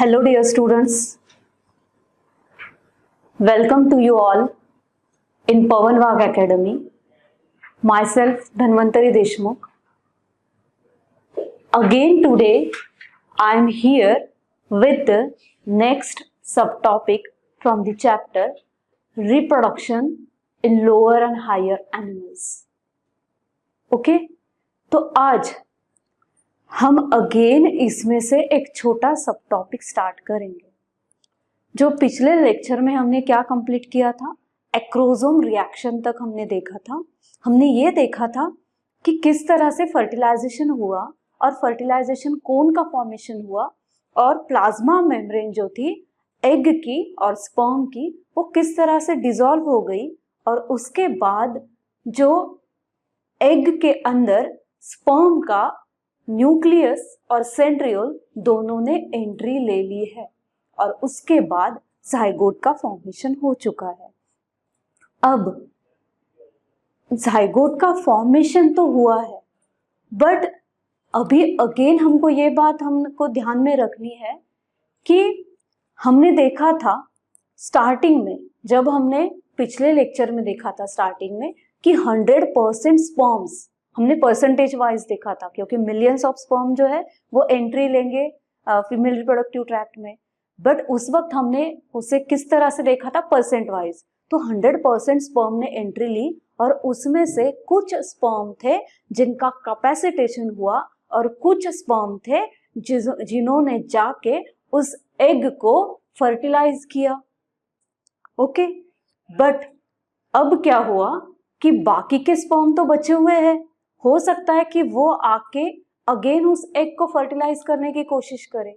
Hello dear students, welcome to you all in Pawan Wagh Academy. Myself Dhanvantari Deshmukh. Again today I am here with the next subtopic from the chapter Reproduction in Lower and Higher Animals. Okay, तो आज हम again इसमें से एक छोटा सब topic start करेंगे। जो पिछले लेक्चर में हमने क्या कंप्लीट किया था, एक्रोसोम रिएक्शन तक हमने देखा था। हमने ये देखा था कि किस तरह से फर्टिलाइजेशन हुआ और फर्टिलाइजेशन कोन का फॉर्मेशन हुआ और प्लाज्मा मेम्ब्रेन जो थी एग की और स्पर्म की वो किस तरह से डिसॉल्व हो गई और उसके बाद जो एग के अंदर स्पर्म का न्यूक्लियस और सेंट्रियोल दोनों ने एंट्री ले ली है और उसके बाद जाइगोट का फॉर्मेशन हो चुका है। अब जाइगोट का फॉर्मेशन तो हुआ है, बट अभी अगेन हमको ये बात हमको ध्यान में रखनी है कि हमने देखा था स्टार्टिंग में, जब हमने पिछले लेक्चर में देखा था स्टार्टिंग में कि 100% स्पर्म्स हमने परसेंटेज वाइज देखा था, क्योंकि मिलियंस ऑफ स्पर्म जो है वो एंट्री लेंगे फीमेल रिप्रोडक्टिव ट्रैक्ट में, बट उस वक्त हमने उसे किस तरह से देखा था परसेंट वाइज। तो 100% स्पर्म ने एंट्री ली और उसमें से कुछ स्पर्म थे जिनका कैपेसिटेशन हुआ और कुछ स्पर्म थे जिन्होंने जाके उस एग को फर्टिलाइज किया। ओके, बट अब क्या हुआ कि बाकी के स्पर्म तो बचे हुए हैं, हो सकता है कि वो आके अगेन उस एग को फर्टिलाइज करने की कोशिश करे,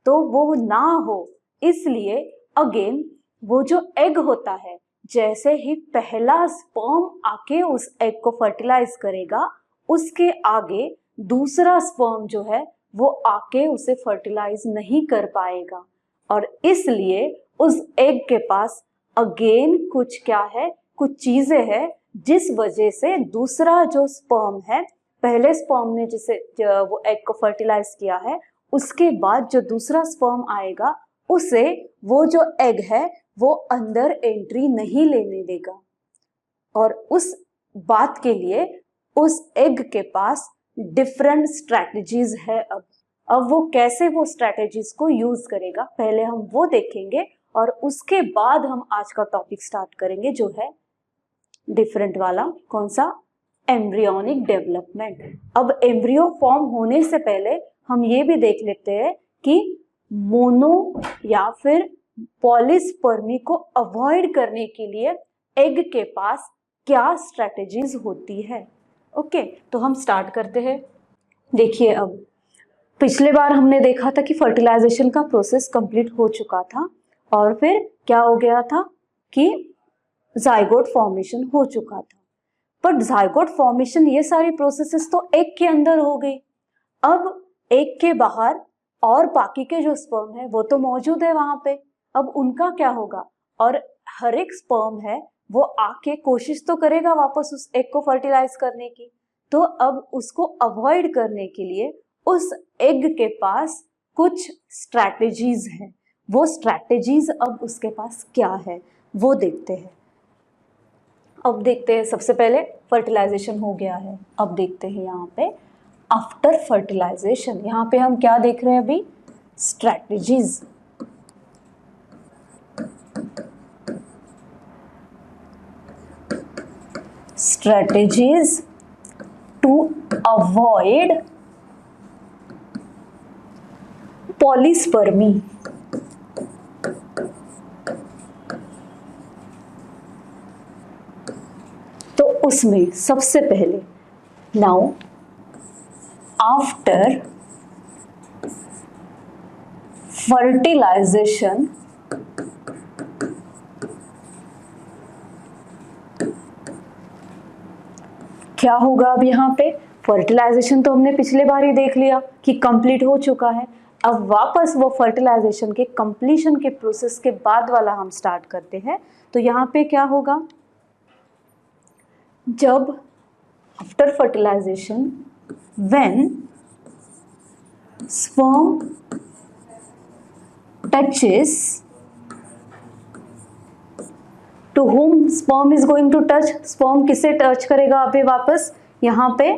तो वो ना हो इसलिए अगेन वो जो एग होता है, जैसे ही पहला स्पर्म आके उस एग को फर्टिलाइज करेगा उसके आगे दूसरा स्पर्म जो है वो आके उसे फर्टिलाइज नहीं कर पाएगा और इसलिए उस एग के पास अगेन कुछ क्या है, कुछ चीजें हैं जिस वजह से दूसरा जो स्पर्म है, पहले स्पर्म ने जिसे वो एग को फर्टिलाइज किया है, उसके बाद जो दूसरा स्पर्म आएगा उसे वो जो एग है वो अंदर एंट्री नहीं लेने देगा और उस बात के लिए उस एग के पास डिफरेंट स्ट्रैटेजीज है। अब वो कैसे वो स्ट्रैटेजीज को यूज करेगा पहले हम वो देखेंगे और उसके बाद हम आज का टॉपिक स्टार्ट करेंगे जो है डिफरेंट वाला, कौन सा, एम्ब्रियोनिक डेवलपमेंट। अब एम्ब्रियो फॉर्म होने से पहले हम ये भी देख लेते हैं कि मोनो या फिर पॉलीस्पर्मी को अवॉइड करने के लिए एग के पास क्या स्ट्रैटेजीज होती है। ओके, तो हम स्टार्ट करते हैं। देखिए, अब पिछले बार हमने देखा था कि फर्टिलाइजेशन का प्रोसेस कंप्लीट हो चुका था और फिर क्या हो गया था कि जाइगोट फॉर्मेशन हो चुका था, बट जाइगोट फॉर्मेशन ये सारी प्रोसेसेस तो एग के अंदर हो गई। अब एग के बाहर और बाकी के जो स्पर्म है वो तो मौजूद है वहां पे, अब उनका क्या होगा, और हर एक स्पर्म है वो आके कोशिश तो करेगा वापस उस एग को फर्टिलाइज करने की, तो अब उसको अवॉइड करने के लिए उस एग के पास कुछ स्ट्रैटेजीज हैं। वो स्ट्रैटेजीज अब उसके पास क्या है वो देखते हैं। अब देखते हैं, सबसे पहले फर्टिलाइजेशन हो गया है, अब देखते हैं यहाँ पे आफ्टर फर्टिलाइजेशन, यहाँ पे हम क्या देख रहे हैं अभी, strategies. Strategies to avoid polyspermy. तो उसमें सबसे पहले नाउ आफ्टर फर्टिलाइजेशन क्या होगा। अब यहाँ पे फर्टिलाइजेशन तो हमने पिछले बार ही देख लिया कि कंप्लीट हो चुका है, अब वापस वो फर्टिलाइजेशन के कंप्लीशन के प्रोसेस के बाद वाला हम स्टार्ट करते हैं। तो यहाँ पे क्या होगा, जब after fertilization when sperm touches, to whom sperm is going to touch, sperm किसे टच करेगा अभी वापस यहाँ पे,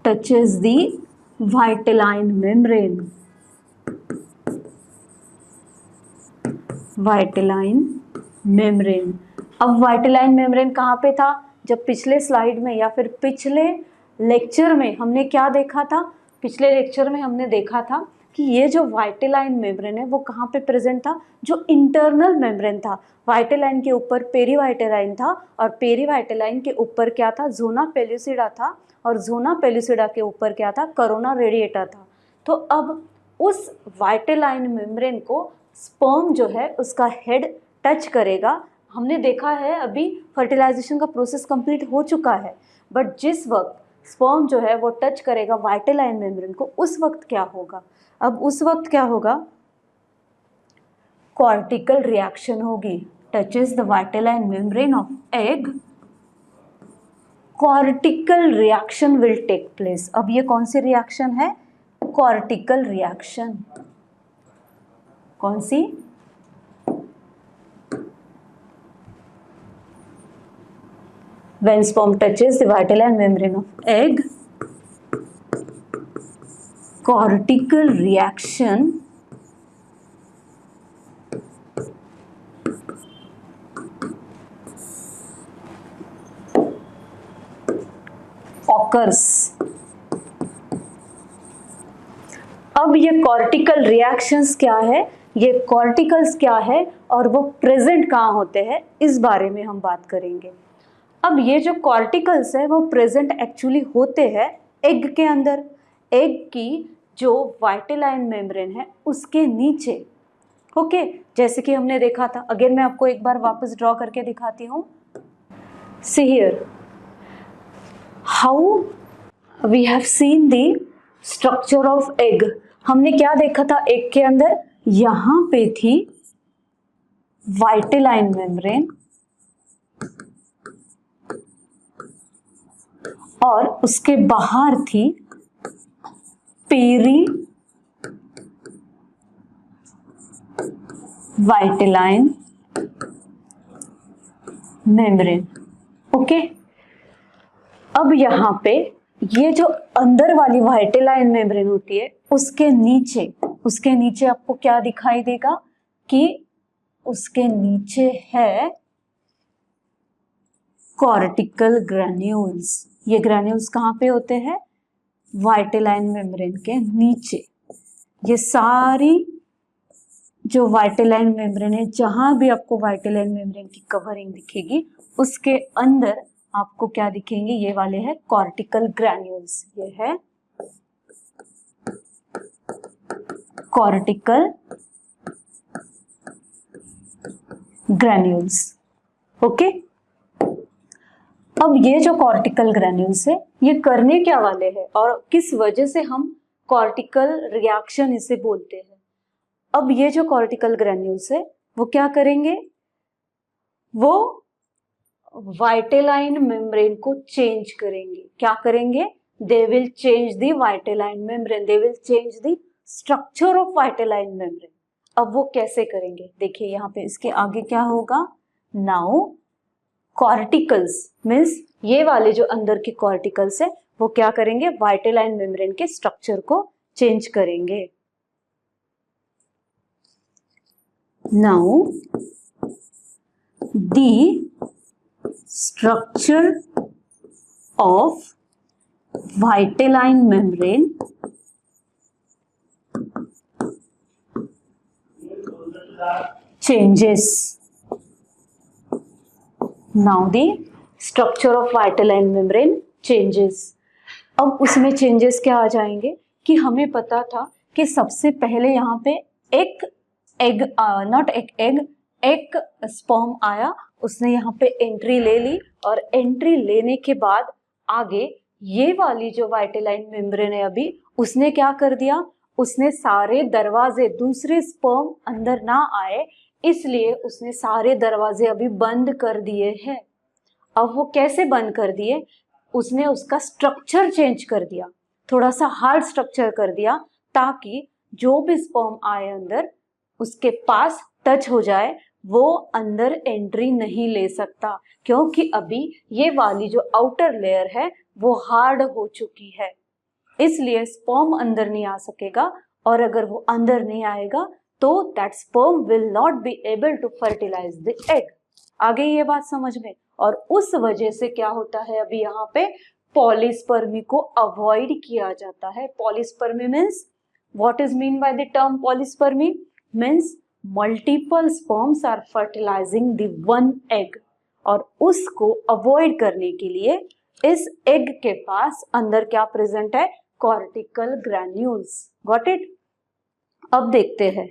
touches the vitelline membrane, vitelline membrane. अब वाइटेलाइन मेम्ब्रेन कहाँ पे था, जब पिछले स्लाइड में या फिर पिछले लेक्चर में हमने क्या देखा था, पिछले लेक्चर में हमने देखा था कि ये जो वाइटेलाइन मेम्ब्रेन है वो कहाँ पे प्रेजेंट था, जो इंटरनल मेम्ब्रेन था। वाइटेलाइन के ऊपर पेरीवाइटेलाइन था और पेरीवाइटेलाइन के ऊपर क्या था, ज़ोना पेल्यूसिडा था और ज़ोना पेल्यूसिडा के ऊपर क्या था, कोरोना रेडिएटा था। तो अब उस वाइटेलाइन मेम्ब्रेन को स्पर्म जो है उसका हेड टच करेगा। हमने देखा है अभी फर्टिलाइजेशन का प्रोसेस कंप्लीट हो चुका है, बट जिस वक्त स्पर्म जो है वो टच करेगा वाइटेलाइन मेम्ब्रेन को, उस वक्त क्या होगा, अब उस वक्त क्या होगा, कॉर्टिकल रिएक्शन होगी। Touches the vitelline membrane of egg, cortical reaction will take place. अब ये कौन सी रिएक्शन है, कॉर्टिकल रिएक्शन। कौन सी, when sperm touches the vitelline membrane of egg, cortical reaction occurs। अब ये कॉर्टिकल रिएक्शंस क्या है, ये कॉर्टिकल्स क्या है और वो प्रेजेंट कहाँ होते हैं, इस बारे में हम बात करेंगे। अब ये जो कॉर्टिकल्स है वो प्रेजेंट एक्चुअली होते हैं एग के अंदर, एग की जो वाइटेलाइन मेम्ब्रेन है उसके नीचे। ओके, जैसे कि हमने देखा था, अगेन मैं आपको एक बार वापस ड्रॉ करके दिखाती हूँ। See here how we have seen the structure of egg. हमने क्या देखा था एग के अंदर, यहां पे थी वाइटेलाइन मेम्ब्रेन और उसके बाहर थी पेरी वाइटेलाइन मेम्ब्रेन। ओके, अब यहां पे ये जो अंदर वाली वाइटेलाइन मेम्ब्रेन होती है उसके नीचे आपको क्या दिखाई देगा कि उसके नीचे है कॉर्टिकल ग्रैन्यूल्स। ये ग्रैन्यूल्स कहाँ पे होते हैं, वाइटेलाइन मेम्ब्रेन के नीचे। ये सारी जो वाइटेलाइन मेम्ब्रेन है, जहां भी आपको वाइटेलाइन मेम्ब्रेन की कवरिंग दिखेगी उसके अंदर आपको क्या दिखेंगे, ये वाले हैं कॉर्टिकल ग्रैन्यूल्स। ये है कॉर्टिकल ग्रैन्यूल्स। ओके, अब ये जो कॉर्टिकल ग्रैन्यूल्स है ये करने क्या वाले हैं और किस वजह से हम कॉर्टिकल रिएक्शन इसे बोलते हैं। अब ये जो कॉर्टिकल ग्रैन्यूल्स है वो क्या करेंगे, वो वाइटेलाइन मेम्ब्रेन को चेंज करेंगे। क्या करेंगे, they will change the vitelline membrane, they will change the structure of vitelline membrane. अब वो कैसे करेंगे, देखिए यहाँ पे इसके आगे क्या होगा, नाउ कॉर्टिकल्स मीन्स ये वाले जो अंदर के कॉर्टिकल्स है वो क्या करेंगे, वाइटेलाइन मेम्ब्रेन के स्ट्रक्चर को चेंज करेंगे। Now the structure of vitelline membrane changes. Now the structure of vitelline membrane changes. अब उसमें चेंजेस क्या आ जाएंगे कि हमें पता था कि सबसे पहले यहाँ पे एक स्पर्म आया, उसने यहाँ पे एंट्री ले ली और एंट्री लेने के बाद आगे ये वाली जो वाइटेलाइन मेम्ब्रेन है अभी उसने क्या कर दिया, उसने सारे दरवाजे, दूसरे स्पर्म अंदर ना आए इसलिए उसने सारे दरवाजे अभी बंद कर दिए हैं। अब वो कैसे बंद कर दिए, उसने उसका स्ट्रक्चर चेंज कर दिया, थोड़ा सा हार्ड स्ट्रक्चर कर दिया ताकि जो भी स्पर्म आए अंदर उसके पास टच हो जाए वो अंदर एंट्री नहीं ले सकता, क्योंकि अभी ये वाली जो आउटर लेयर है वो हार्ड हो चुकी है, इसलिए स्पर्म अंदर नहीं आ सकेगा। और अगर वो अंदर नहीं आएगा तो that sperm will not be able to fertilize the egg. आगे ये बात समझ में। और उस वजह से क्या होता है, अभी यहाँ पे पॉलीस्पर्मी को अवॉइड किया जाता है। Polyspermy means what is mean by the term polyspermy, means multiple sperms are fertilizing the one egg. और उसको अवॉइड करने के लिए इस एग के पास अंदर क्या प्रेजेंट है, कॉर्टिकल ग्रैन्यूल्स। Got it. अब देखते हैं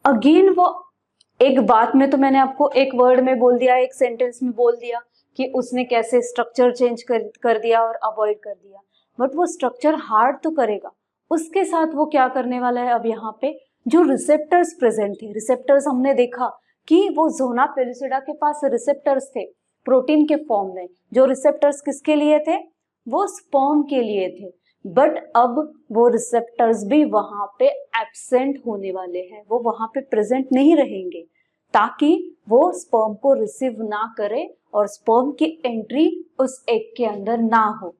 अगेन वो एक बात में तो मैंने आपको एक वर्ड में बोल दिया, एक सेंटेंस में बोल दिया कि उसने कैसे स्ट्रक्चर चेंज कर दिया और अवॉइड कर दिया, बट वो स्ट्रक्चर हार्ड तो करेगा। उसके साथ वो क्या करने वाला है, अब यहाँ पे जो रिसेप्टर्स प्रेजेंट थे, रिसेप्टर्स हमने देखा कि वो ज़ोना पेलुसिडा के पास रिसेप्टर्स थे प्रोटीन के फॉर्म में। जो रिसेप्टर्स किसके लिए थे, वो स्पर्म के लिए थे, बट अब वो रिसेप्टर्स भी वहां पे एब्सेंट होने वाले हैं, वो वहां पे प्रेजेंट नहीं रहेंगे, ताकि वो स्पर्म को रिसीव ना करे और स्पर्म की एंट्री उस एग के अंदर ना हो।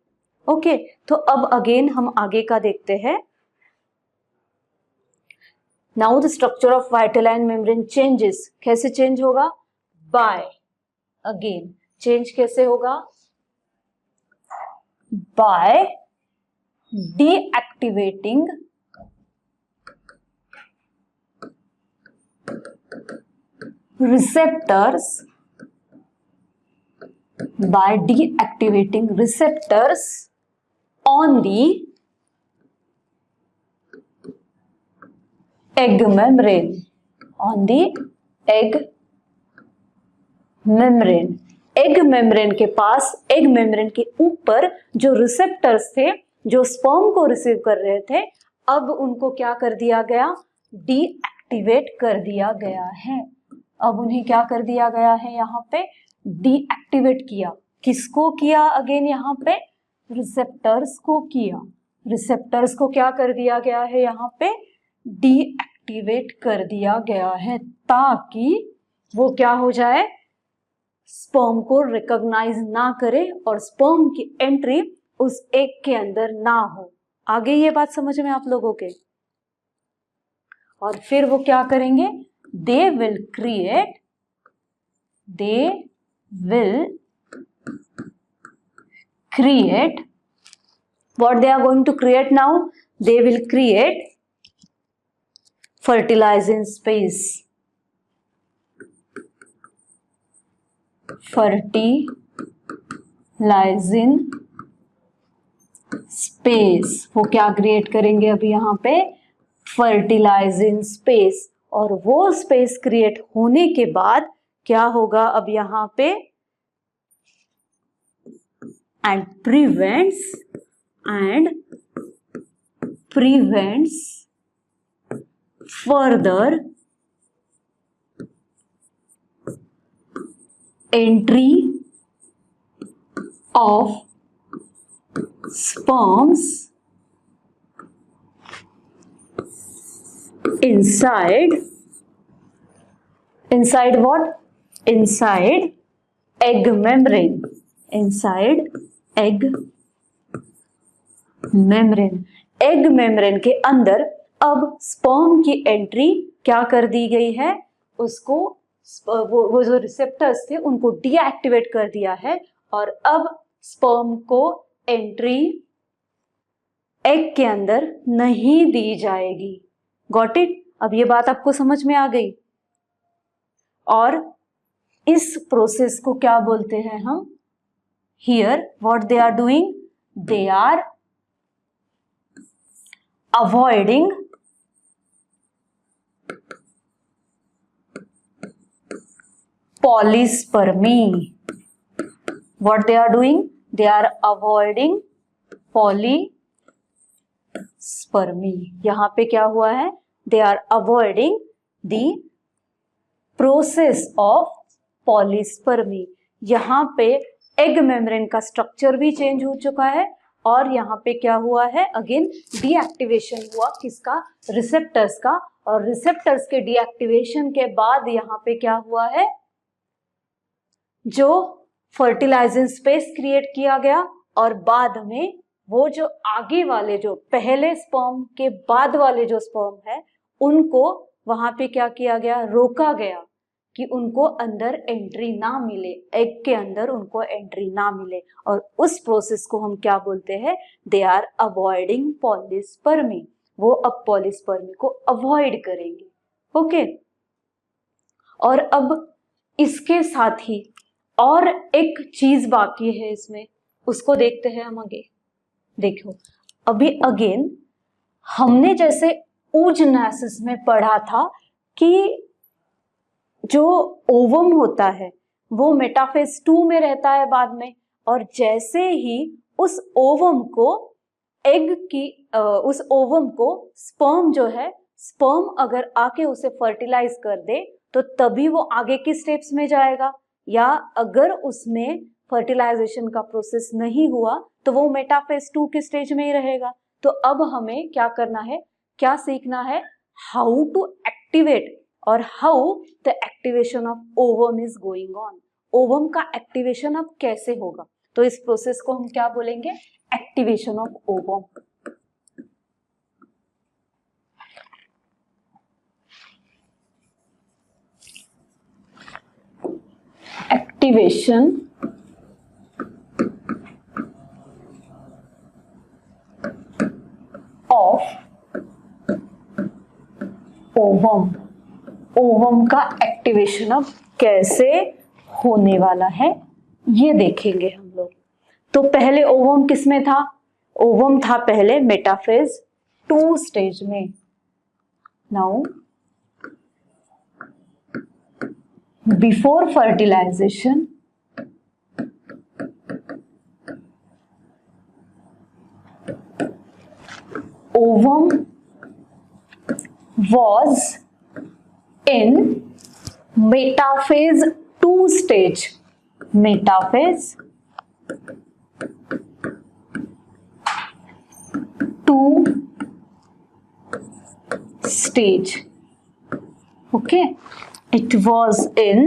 ओके, तो अब अगेन हम आगे का देखते हैं। Now the structure of vitelline membrane changes. कैसे चेंज होगा, बाय अगेन चेंज कैसे होगा, by deactivating receptors, by deactivating receptors on the egg membrane, on the egg membrane। Egg membrane के पास, एग मेम्ब्रेन के ऊपर जो रिसेप्टर्स थे जो स्पर्म को रिसीव कर रहे थे, अब उनको क्या कर दिया गया, डीएक्टिवेट कर दिया गया है। अब उन्हें क्या कर दिया गया है, यहाँ पे डीएक्टिवेट किया। किसको किया, अगेन यहाँ पे रिसेप्टर्स को किया। रिसेप्टर्स को क्या कर दिया गया है, यहाँ पे डीएक्टिवेट कर दिया गया है, ताकि वो क्या हो जाए, स्पर्म को रिकॉग्नाइज ना करे और स्पर्म की एंट्री उस एग के अंदर ना हो। आगे ये बात समझ में आप लोगों के। और फिर वो क्या करेंगे, they will create what they are going to create now, they will create fertilizing space, fertilizing space. वो क्या क्रिएट करेंगे अभी यहाँ पे, फर्टिलाइजिंग स्पेस। और वो स्पेस क्रिएट होने के बाद क्या होगा अब यहाँ पे, and prevents further entry of sperms inside what, inside egg membrane, inside egg membrane। Egg membrane के अंदर अब स्पर्म की एंट्री क्या कर दी गई है, उसको वो जो रिसेप्टर्स थे उनको डीएक्टिवेट कर दिया है, और अब स्पर्म को एंट्री एग के अंदर नहीं दी जाएगी। Got it. अब ये बात आपको समझ में आ गई। और इस प्रोसेस को क्या बोलते हैं हम, here what they are doing, they are avoiding polyspermy. What they are doing, they are avoiding polyspermy. यहाँ पे क्या हुआ है, they are avoiding the process of polyspermy. यहाँ पे एग मेम्ब्रेन का स्ट्रक्चर भी चेंज हो चुका है और यहाँ पे क्या हुआ है, अगेन डीएक्टिवेशन हुआ किसका, रिसेप्टर्स का, और रिसेप्टर्स के डीएक्टिवेशन के बाद यहाँ पे क्या हुआ है, जो फर्टिलाइजिंग स्पेस क्रिएट किया गया, और बाद में वो जो आगे वाले, जो पहले स्पर्म के बाद वाले जो स्पर्म है, उनको वहां पे क्या किया गया, रोका गया कि उनको अंदर एंट्री ना मिले, एग के अंदर उनको एंट्री ना मिले, और उस प्रोसेस को हम क्या बोलते हैं, दे आर अवॉइडिंग पॉलीस्पर्मी, वो अब पॉलीस्पर्मी को अवॉइड करेंगे। ओके, और अब इसके साथ ही और एक चीज बाकी है इसमें, उसको देखते हैं हम आगे। देखो अभी अगेन हमने जैसे oogenesis में पढ़ा था कि जो ओवम होता है वो मेटाफेज 2 में रहता है बाद में, और जैसे ही उस ओवम को एग की उस ओवम को स्पर्म जो है, स्पर्म अगर आके उसे फर्टिलाइज कर दे तो तभी वो आगे की स्टेप्स में जाएगा, या अगर उसमें फर्टिलाइजेशन का प्रोसेस नहीं हुआ तो वो मेटाफेज 2 के स्टेज में ही रहेगा। तो अब हमें क्या करना है, क्या सीखना है, हाउ टू एक्टिवेट और how the activation of ovum is going on. Ovum का एक्टिवेशन अब कैसे होगा, तो इस प्रोसेस को हम क्या बोलेंगे, activation of ovum. Activation of ovum. Ovum का एक्टिवेशन अब कैसे होने वाला है ये देखेंगे हम लोग। तो पहले ओवम किस में था, ओवम था पहले मेटाफेज 2 स्टेज में। Now before fertilization ovum was in metaphase 2 stage, metaphase 2 stage. Okay, it was in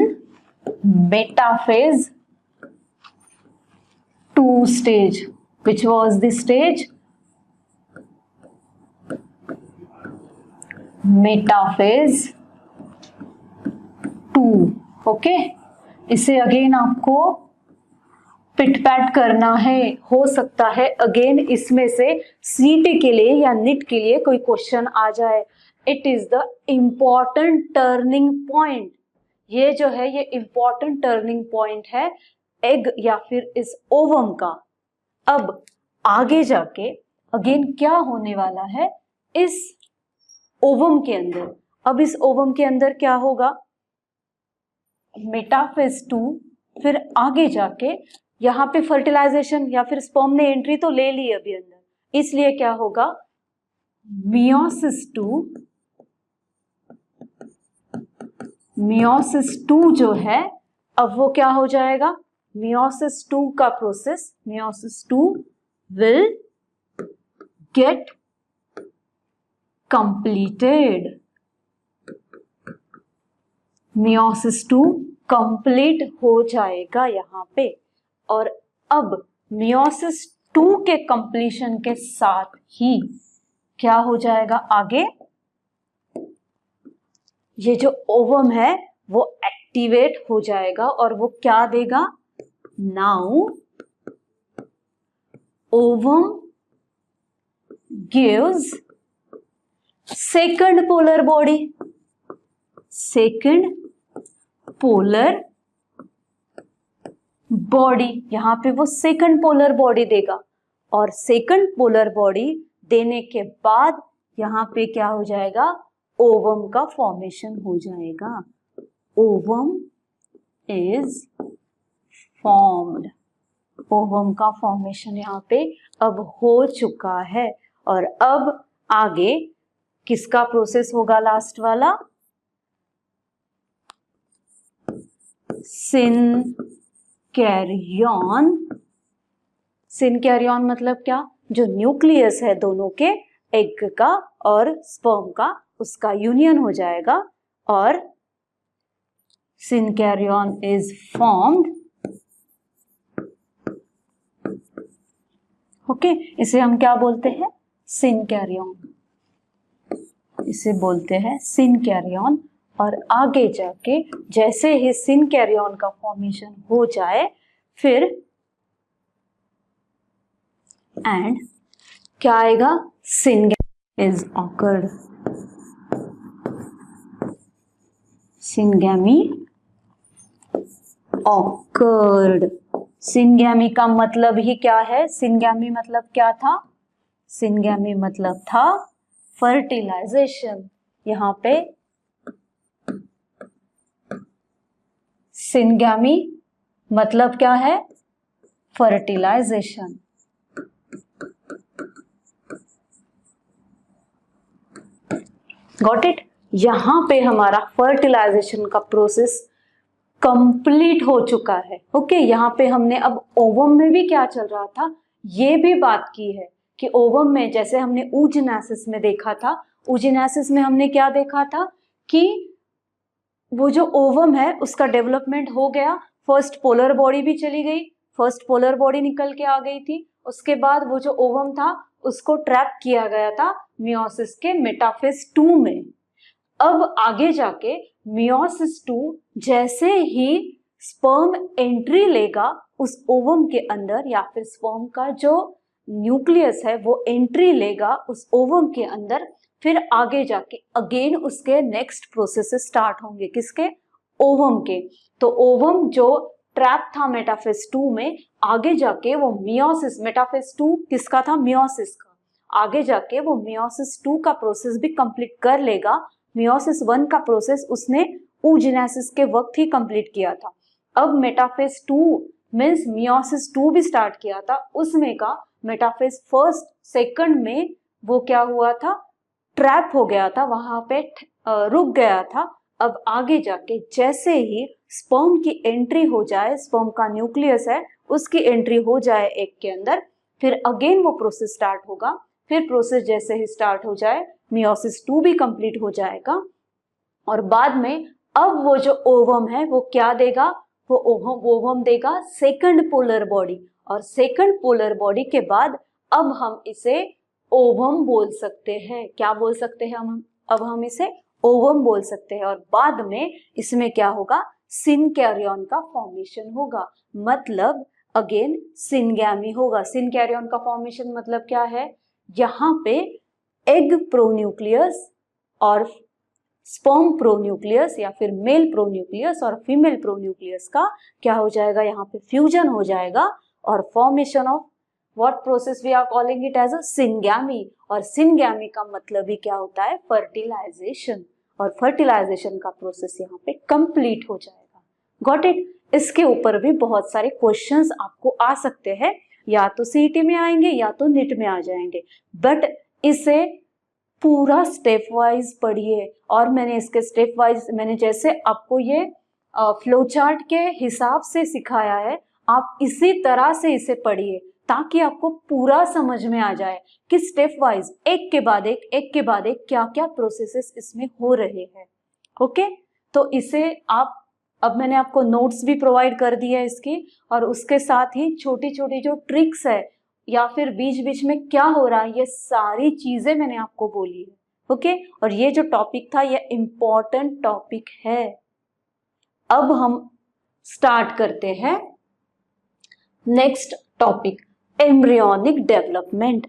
metaphase 2 stage. Which was the stage? Metaphase 2। Okay, इसे अगेन आपको पिट-पैट करना है, हो सकता है अगेन इसमें से सीटी के लिए या निट के लिए कोई क्वेश्चन आ जाए। It is the important turning point, ये जो है ये इम्पॉर्टेंट टर्निंग पॉइंट है एग या फिर इस ओवम का। अब आगे जाके अगेन क्या होने वाला है इस ओवम के अंदर, अब इस ओवम के अंदर क्या होगा, मेटाफेज 2, फिर आगे जाके यहाँ पे फर्टिलाइजेशन या फिर स्पर्म ने एंट्री तो ले ली अभी अंदर, इसलिए क्या होगा, मियोसिस 2 जो है अब वो क्या हो जाएगा, मियोसिस 2 का process, meiosis 2 will get completed, meiosis 2 complete हो जाएगा यहाँ पे। और अब मियोसिस 2 के कंप्लीशन के साथ ही क्या हो जाएगा आगे, ये जो ओवम है वो एक्टिवेट हो जाएगा और वो क्या देगा, now ovum gives second polar body, second polar body, यहां पे वो सेकंड पोलर बॉडी देगा, और सेकंड पोलर बॉडी देने के बाद यहां पे क्या हो जाएगा, ओवम का फॉर्मेशन हो जाएगा, ओवम इज फॉर्म्ड, ओवम का फॉर्मेशन यहाँ पे अब हो चुका है। और अब आगे किसका प्रोसेस होगा, लास्ट वाला, सिनकैरियन सिनकैरियन मतलब क्या, जो न्यूक्लियस है दोनों के, एग का और स्पर्म का, उसका यूनियन हो जाएगा और सिनकैरियन इज फॉर्म्ड। ओके, इसे हम क्या बोलते हैं, सिनकैरियन, इसे बोलते हैं सिनकैरियन। और आगे जाके जैसे ही सिनकैरियन का फॉर्मेशन हो जाए फिर एंड क्या आएगा, syngamy is awkward. Syngamy awkward. Syngamy का मतलब ही क्या है, सिनगैमी मतलब क्या था, सिनगैमी मतलब था फर्टिलाइजेशन। यहाँ पे सिनगैमी मतलब क्या है, फर्टिलाइजेशन। Got it. यहां पे हमारा फर्टिलाइजेशन का प्रोसेस कंप्लीट हो चुका है। ओके, यहाँ पे हमने अब ओवम में भी क्या चल रहा था ये भी बात की है कि ओवम में जैसे हमने oogenesis में देखा था, oogenesis में हमने क्या देखा था कि वो जो ओवम है उसका डेवलपमेंट हो गया, फर्स्ट पोलर बॉडी भी चली गई, फर्स्ट पोलर बॉडी निकल के आ गई थी, उसके बाद वो जो ओवम था उसको ट्रैप किया गया था मियोसिस के मेटाफेज 2 में। अब आगे जाके मियोसिस 2 जैसे ही स्पर्म एंट्री लेगा उस ओवम के अंदर, या फिर स्पर्म का जो न्यूक्लियस है वो एंट्री लेगा उस ओवम के अंदर, फिर आगे जाके अगेन उसके नेक्स्ट प्रोसेस स्टार्ट होंगे, किसके, ओवम के। तो ओवम जो ट्रैप था मेटाफेज 2 में, आगे जाके वो मियोसिस, मेटाफेज 2 किसका था, मियोसिस का, आगे जाके वो मियोसिस 2 का प्रोसेस भी कंप्लीट कर लेगा। मियोसिस 1 का प्रोसेस उसने oogenesis के वक्त ही कंप्लीट किया था। अब मेटाफेज 2 मींस मियोसिस 2 भी स्टार्ट किया था, उसमें का मेटाफेज फर्स्ट सेकंड में वो क्या हुआ था, ट्रैप हो गया था, वहां पे रुक गया था। अब आगे जाके जैसे ही स्पर्म की एंट्री हो जाए, स्पर्म का न्यूक्लियस है उसकी एंट्री हो जाए एग के अंदर, फिर अगेन वो प्रोसेस स्टार्ट होगा। फिर प्रोसेस जैसे ही स्टार्ट हो जाए मियोसिस 2 भी कंप्लीट हो जाएगा और बाद में अब वो जो ओवम है वो क्या देगा, वो ओवम देगा सेकंड पोलर बॉडी, और सेकंड पोलर बॉडी के बाद अब हम इसे ओवम बोल सकते हैं। क्या बोल सकते हैं हम, अब हम इसे ओवम बोल सकते हैं। और बाद में इसमें क्या होगा, सिनकैरियन का फॉर्मेशन होगा, मतलब अगेन सिनगैमी होगा। सिनकैरियन का फॉर्मेशन मतलब क्या है, यहाँ पे एग प्रोन्यूक्लियस और स्पर्म प्रोन्यूक्लियस या फिर मेल प्रोन्यूक्लियस और फीमेल प्रोन्यूक्लियस का क्या हो जाएगा, यहाँ पे फ्यूजन हो जाएगा और formation of what process we are calling it as a syngamy. और सिनगैमी का मतलब ही क्या होता है, फर्टिलाइजेशन, और फर्टिलाइजेशन का प्रोसेस यहाँ पे कंप्लीट हो जाएगा। Got it. इसके ऊपर भी बहुत सारे क्वेश्चंस आपको आ सकते हैं, या तो सीईटी में आएंगे या तो नीट में आ जाएंगे, बट इसे पूरा स्टेप वाइज पढ़िए। और मैंने इसके स्टेप वाइज, मैंने जैसे आपको ये फ्लो चार्ट के हिसाब से सिखाया है, आप इसी तरह से इसे पढ़िए ताकि आपको पूरा समझ में आ जाए कि स्टेप वाइज एक के बाद एक के बाद एक क्या क्या प्रोसेसेस इसमें हो रहे हैं। ओके, तो इसे आप, अब मैंने आपको नोट्स भी प्रोवाइड कर दी है इसकी, और उसके साथ ही छोटी छोटी जो ट्रिक्स है या फिर बीच बीच में क्या हो रहा है, ये सारी चीजें मैंने आपको बोली है। ओके, और ये जो टॉपिक था ये इम्पोर्टेंट टॉपिक है। अब हम स्टार्ट करते हैं next topic, embryonic development.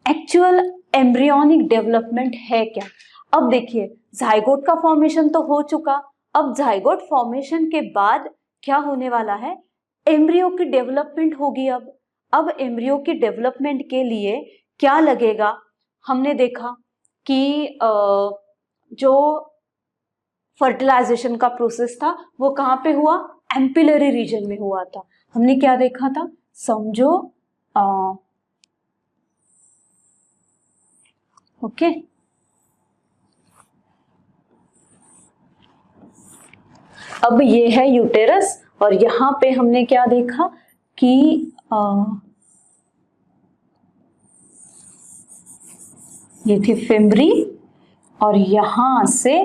Actual embryonic development है क्या। अब देखिए, जाइगोट का फॉर्मेशन तो हो चुका, अब जाइगोट फॉर्मेशन के बाद क्या होने वाला है, एम्ब्रियो की डेवलपमेंट होगी। अब एम्ब्रियो की डेवलपमेंट के लिए क्या लगेगा, हमने देखा कि जो फर्टिलाइजेशन का प्रोसेस था वो कहाँ पे हुआ, एम्पिलरी रीजन में हुआ था। हमने क्या देखा था, समझो ओके, अब ये है यूटेरस और यहाँ पे हमने क्या देखा कि ये थी फिम्बरी, और यहां से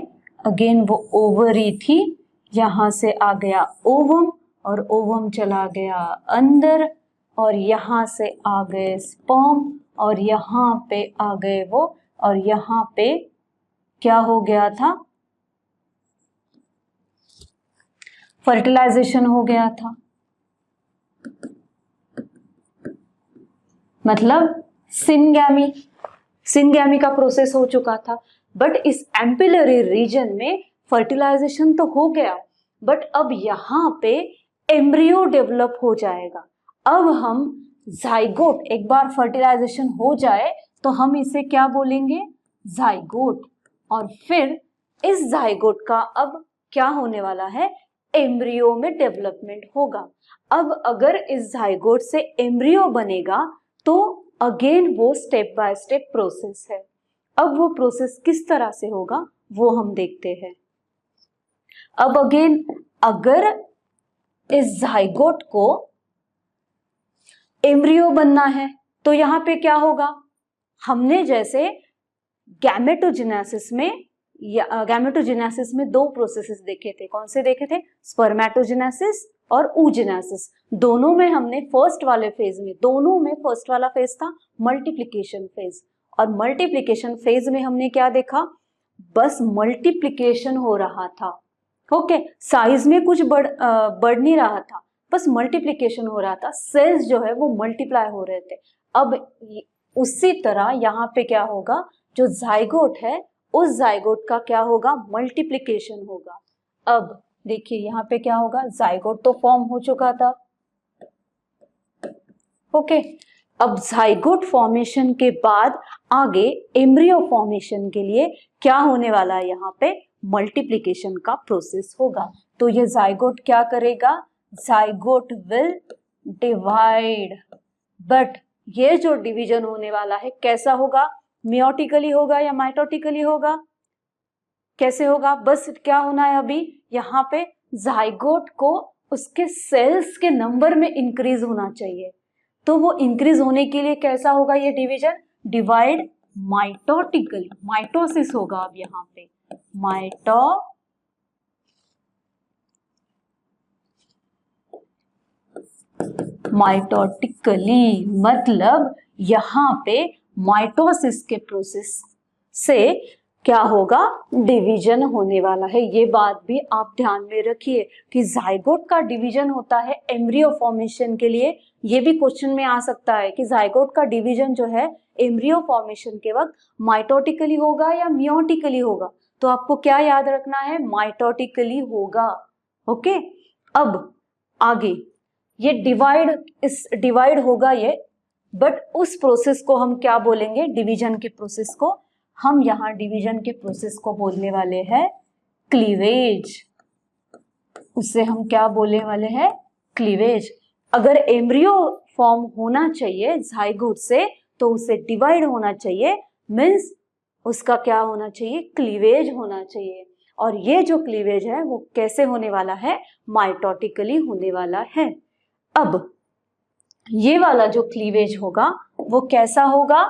अगेन वो ओवरी थी, यहां से आ गया ओवम, और ओवम चला गया अंदर, और यहां से आ गए स्पर्म, और यहां पे आ गए वो, और यहां पे क्या हो गया था, फर्टिलाइजेशन हो गया था, मतलब सिनगैमी का प्रोसेस हो चुका था। बट इस एम्पिलरी रीजन में फर्टिलाइजेशन तो हो गया, बट अब यहाँ पे एम्ब्रियो डेवलप हो जाएगा। अब हम जाइगोट, एक बार फर्टिलाइजेशन हो जाए तो हम इसे क्या बोलेंगे, जाइगोट, और फिर इस जाइगोट का अब क्या होने वाला है, एम्ब्रियो में डेवलपमेंट होगा। अब अगर इस जाइगोट से एम्ब्रियो बनेगा तो अगेन वो स्टेप बाय स्टेप प्रोसेस है। अब वो प्रोसेस किस तरह से होगा वो हम देखते हैं। अब अगेन अगर इस जाइगोट को एम्ब्रियो बनना है तो यहाँ पे क्या होगा, हमने जैसे गैमेटोजेनेसिस में दो प्रोसेसेस देखे थे। कौन से देखे थे, स्पर्मेटोजेनेसिस और oogenesis। दोनों में हमने फर्स्ट वाले फेज में, दोनों में फर्स्ट वाला फेज था मल्टीप्लिकेशन फेज, और मल्टीप्लिकेशन फेज में हमने क्या देखा, बस मल्टीप्लिकेशन हो रहा था। ओके, साइज में कुछ बढ़ नहीं रहा था, बस मल्टीप्लिकेशन हो रहा था, सेल्स जो है वो मल्टीप्लाई हो रहे थे। अब उसी तरह यहाँ पे क्या होगा, जो जाइगोट है उस जाइगोट का क्या होगा, मल्टीप्लिकेशन होगा। अब देखिए यहाँ पे क्या होगा, जाइगोट तो फॉर्म हो चुका था। ओके, अब जाइगोट फॉर्मेशन के बाद आगे एम्ब्रियो फॉर्मेशन के लिए क्या होने वाला है, यहाँ पे मल्टीप्लिकेशन का प्रोसेस होगा। तो ये जाइगोट क्या करेगा, जाइगोट विल डिवाइड, बट ये जो डिवीजन होने वाला है कैसा होगा, मियोटिकली होगा या माइटोटिकली होगा, कैसे होगा, बस क्या होना है अभी यहाँ पे, जाइगोट को उसके सेल्स के नंबर में इंक्रीज होना चाहिए। तो वो इंक्रीज होने के लिए कैसा होगा ये डिवीजन, डिवाइड माइटोटिकली, माइटोसिस होगा अब यहाँ पे, माइटोटिकली, मतलब यहाँ पे माइटोसिस के प्रोसेस से क्या होगा, डिवीजन होने वाला है। ये बात भी आप ध्यान में रखिए कि जाइगोट का डिवीजन होता है एम्ब्रियो फॉर्मेशन के लिए। ये भी क्वेश्चन में आ सकता है कि जाइगोट का डिवीजन जो है एम्ब्रियो फॉर्मेशन के वक्त माइटोटिकली होगा या मियोटिकली होगा, तो आपको क्या याद रखना है, माइटोटिकली होगा। ओके, अब आगे ये डिवाइड होगा ये, बट उस प्रोसेस को हम क्या बोलेंगे, डिवीजन के प्रोसेस को, हम यहाँ डिवीजन के प्रोसेस को बोलने वाले हैं क्लीवेज। उससे हम क्या बोलने वाले हैं, क्लीवेज। अगर एम्ब्रियो फॉर्म होना चाहिए जाइगोट से तो उसे डिवाइड होना चाहिए, मीन्स उसका क्या होना चाहिए, क्लीवेज होना चाहिए। और ये जो क्लीवेज है वो कैसे होने वाला है, माइटोटिकली होने वाला है। अब ये वाला जो क्लीवेज होगा वो कैसा होगा,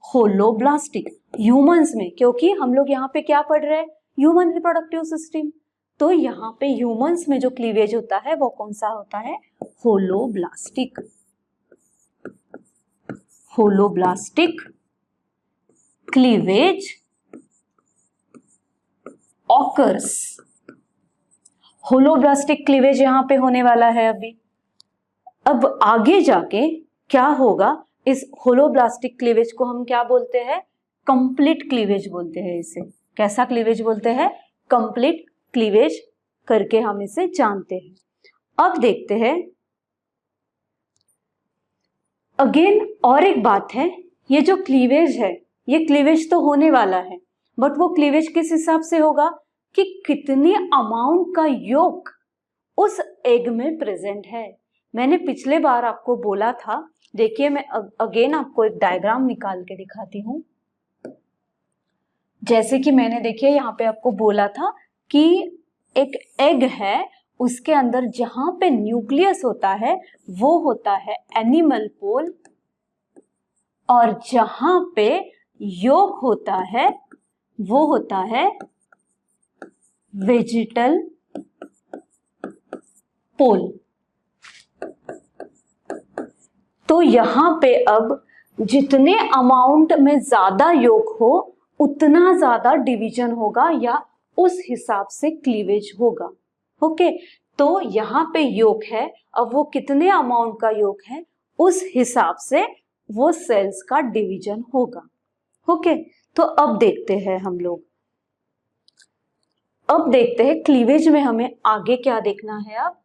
होलोब्लास्टिक। ह्यूमंस में, क्योंकि हम लोग यहाँ पे क्या पढ़ रहे हैं, ह्यूमन रिप्रोडक्टिव सिस्टम, तो यहाँ पे ह्यूमंस में जो क्लीवेज होता है वो कौन सा होता है, holoblastic. Holoblastic cleavage occurs, holoblastic cleavage यहाँ पे होने वाला है अभी। अब आगे जाके क्या होगा, इस होलोब्लास्टिक क्लीवेज को हम क्या बोलते हैं, कंप्लीट क्लीवेज बोलते हैं इसे। कैसा क्लीवेज बोलते हैं, कंप्लीट क्लीवेज करके हम इसे जानते हैं। अब देखते हैं अगेन और एक बात है, ये जो क्लीवेज है ये क्लीवेज तो होने वाला है, बट वो क्लीवेज किस हिसाब से होगा कि कितनी अमाउंट का योक उस एग में प्रेजेंट है। मैंने पिछले बार आपको बोला था, देखिए मैं अगेन आपको एक डायग्राम निकाल के दिखाती हूँ। जैसे कि मैंने देखिए यहाँ पे आपको बोला था कि एक एग है, उसके अंदर जहां पे न्यूक्लियस होता है वो होता है एनिमल पोल, और जहां पे यolk होता है वो होता है वेजिटल पोल। तो यहां पे अब जितने अमाउंट में ज्यादा योग हो उतना ज्यादा डिवीजन होगा या उस हिसाब से क्लीवेज होगा। ओके, तो यहाँ पे योग है, अब वो कितने अमाउंट का योग है उस हिसाब से वो सेल्स का डिवीजन होगा। ओके, तो अब देखते हैं हम लोग, अब देखते हैं क्लीवेज में हमें आगे क्या देखना है। अब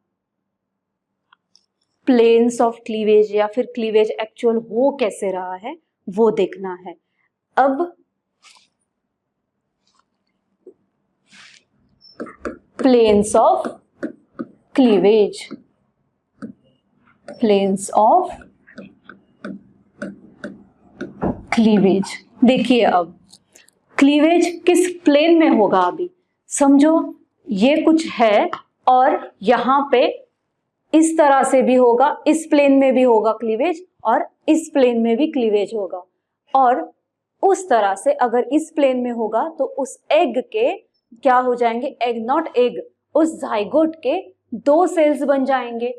प्लेन्स ऑफ क्लीवेज या फिर क्लीवेज एक्चुअल हो कैसे रहा है वो देखना है। अब planes of cleavage, planes of cleavage देखिए, अब क्लीवेज किस प्लेन में होगा अभी समझो, ये कुछ है और यहाँ पे इस तरह से भी होगा, इस प्लेन में भी होगा क्लीवेज और इस प्लेन में भी क्लीवेज होगा, और उस तरह से अगर इस प्लेन में होगा तो उस एग के क्या हो जाएंगे, एग नॉट एग, उस जाइगोट के 2 सेल्स बन जाएंगे।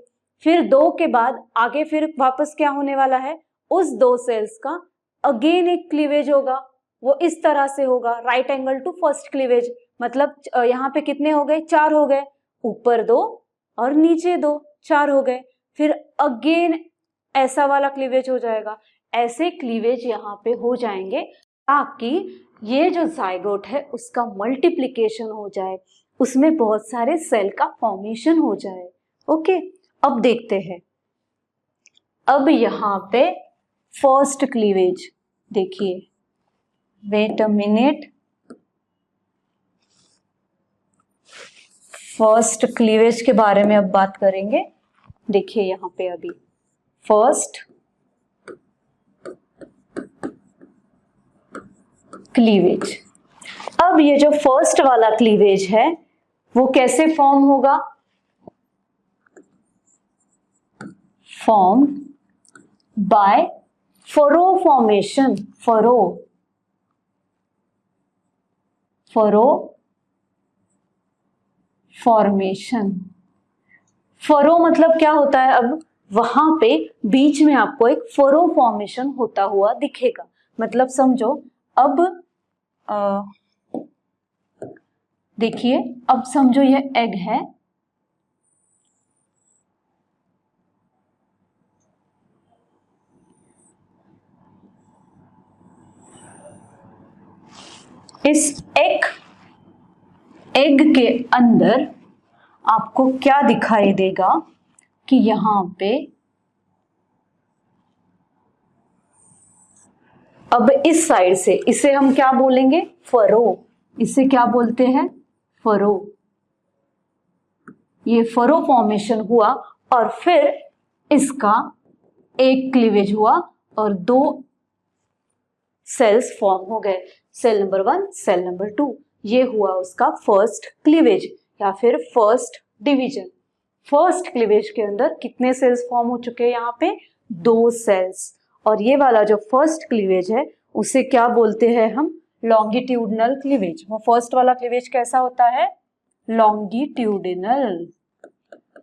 फिर 2 के बाद आगे फिर वापस क्या होने वाला है, उस 2 सेल्स का अगेन एक क्लीवेज होगा, वो इस तरह से होगा right angle to first cleavage. मतलब यहाँ पे कितने हो गए, 4 हो गए, ऊपर 2 और नीचे 2, 4 हो गए। फिर अगेन ऐसा वाला क्लीवेज हो जाएगा, ऐसे क्लीवेज यहाँ पे हो जाएंगे ताकि ये जो जाइगोट है उसका मल्टीप्लिकेशन हो जाए, उसमें बहुत सारे सेल का फॉर्मेशन हो जाए। ओके, अब देखते हैं, अब यहाँ पे फर्स्ट क्लीवेज देखिए, wait a minute, first cleavage के बारे में अब बात करेंगे। देखिए यहाँ पे अभी फर्स्ट क्लीवेज, अब ये जो फर्स्ट वाला क्लीवेज है वो कैसे फॉर्म होगा, form by furrow formation, furrow formation. Furrow मतलब क्या होता है, अब वहां पे बीच में आपको एक फरो फॉर्मेशन होता हुआ दिखेगा। मतलब समझो, अब देखिए, अब समझो ये एग है, इस एग के अंदर आपको क्या दिखाई देगा कि यहां पे अब इस साइड से, इसे हम क्या बोलेंगे, फरो, इसे क्या बोलते हैं, फरो। ये फरो फॉर्मेशन हुआ और फिर इसका एक क्लीवेज हुआ और 2 सेल्स फॉर्म हो गए, सेल नंबर 1, सेल नंबर 2। ये हुआ उसका फर्स्ट क्लीवेज या फिर फर्स्ट डिवीजन। फर्स्ट क्लीवेज के अंदर कितने सेल्स फॉर्म हो चुके हैं, यहाँ पे 2 सेल्स। और ये वाला जो फर्स्ट क्लीवेज है उसे क्या बोलते हैं हम, लॉन्गिट्यूडनल क्लीवेज। वो फर्स्ट वाला क्लीवेज कैसा होता है, लॉन्गिट्यूडिनल,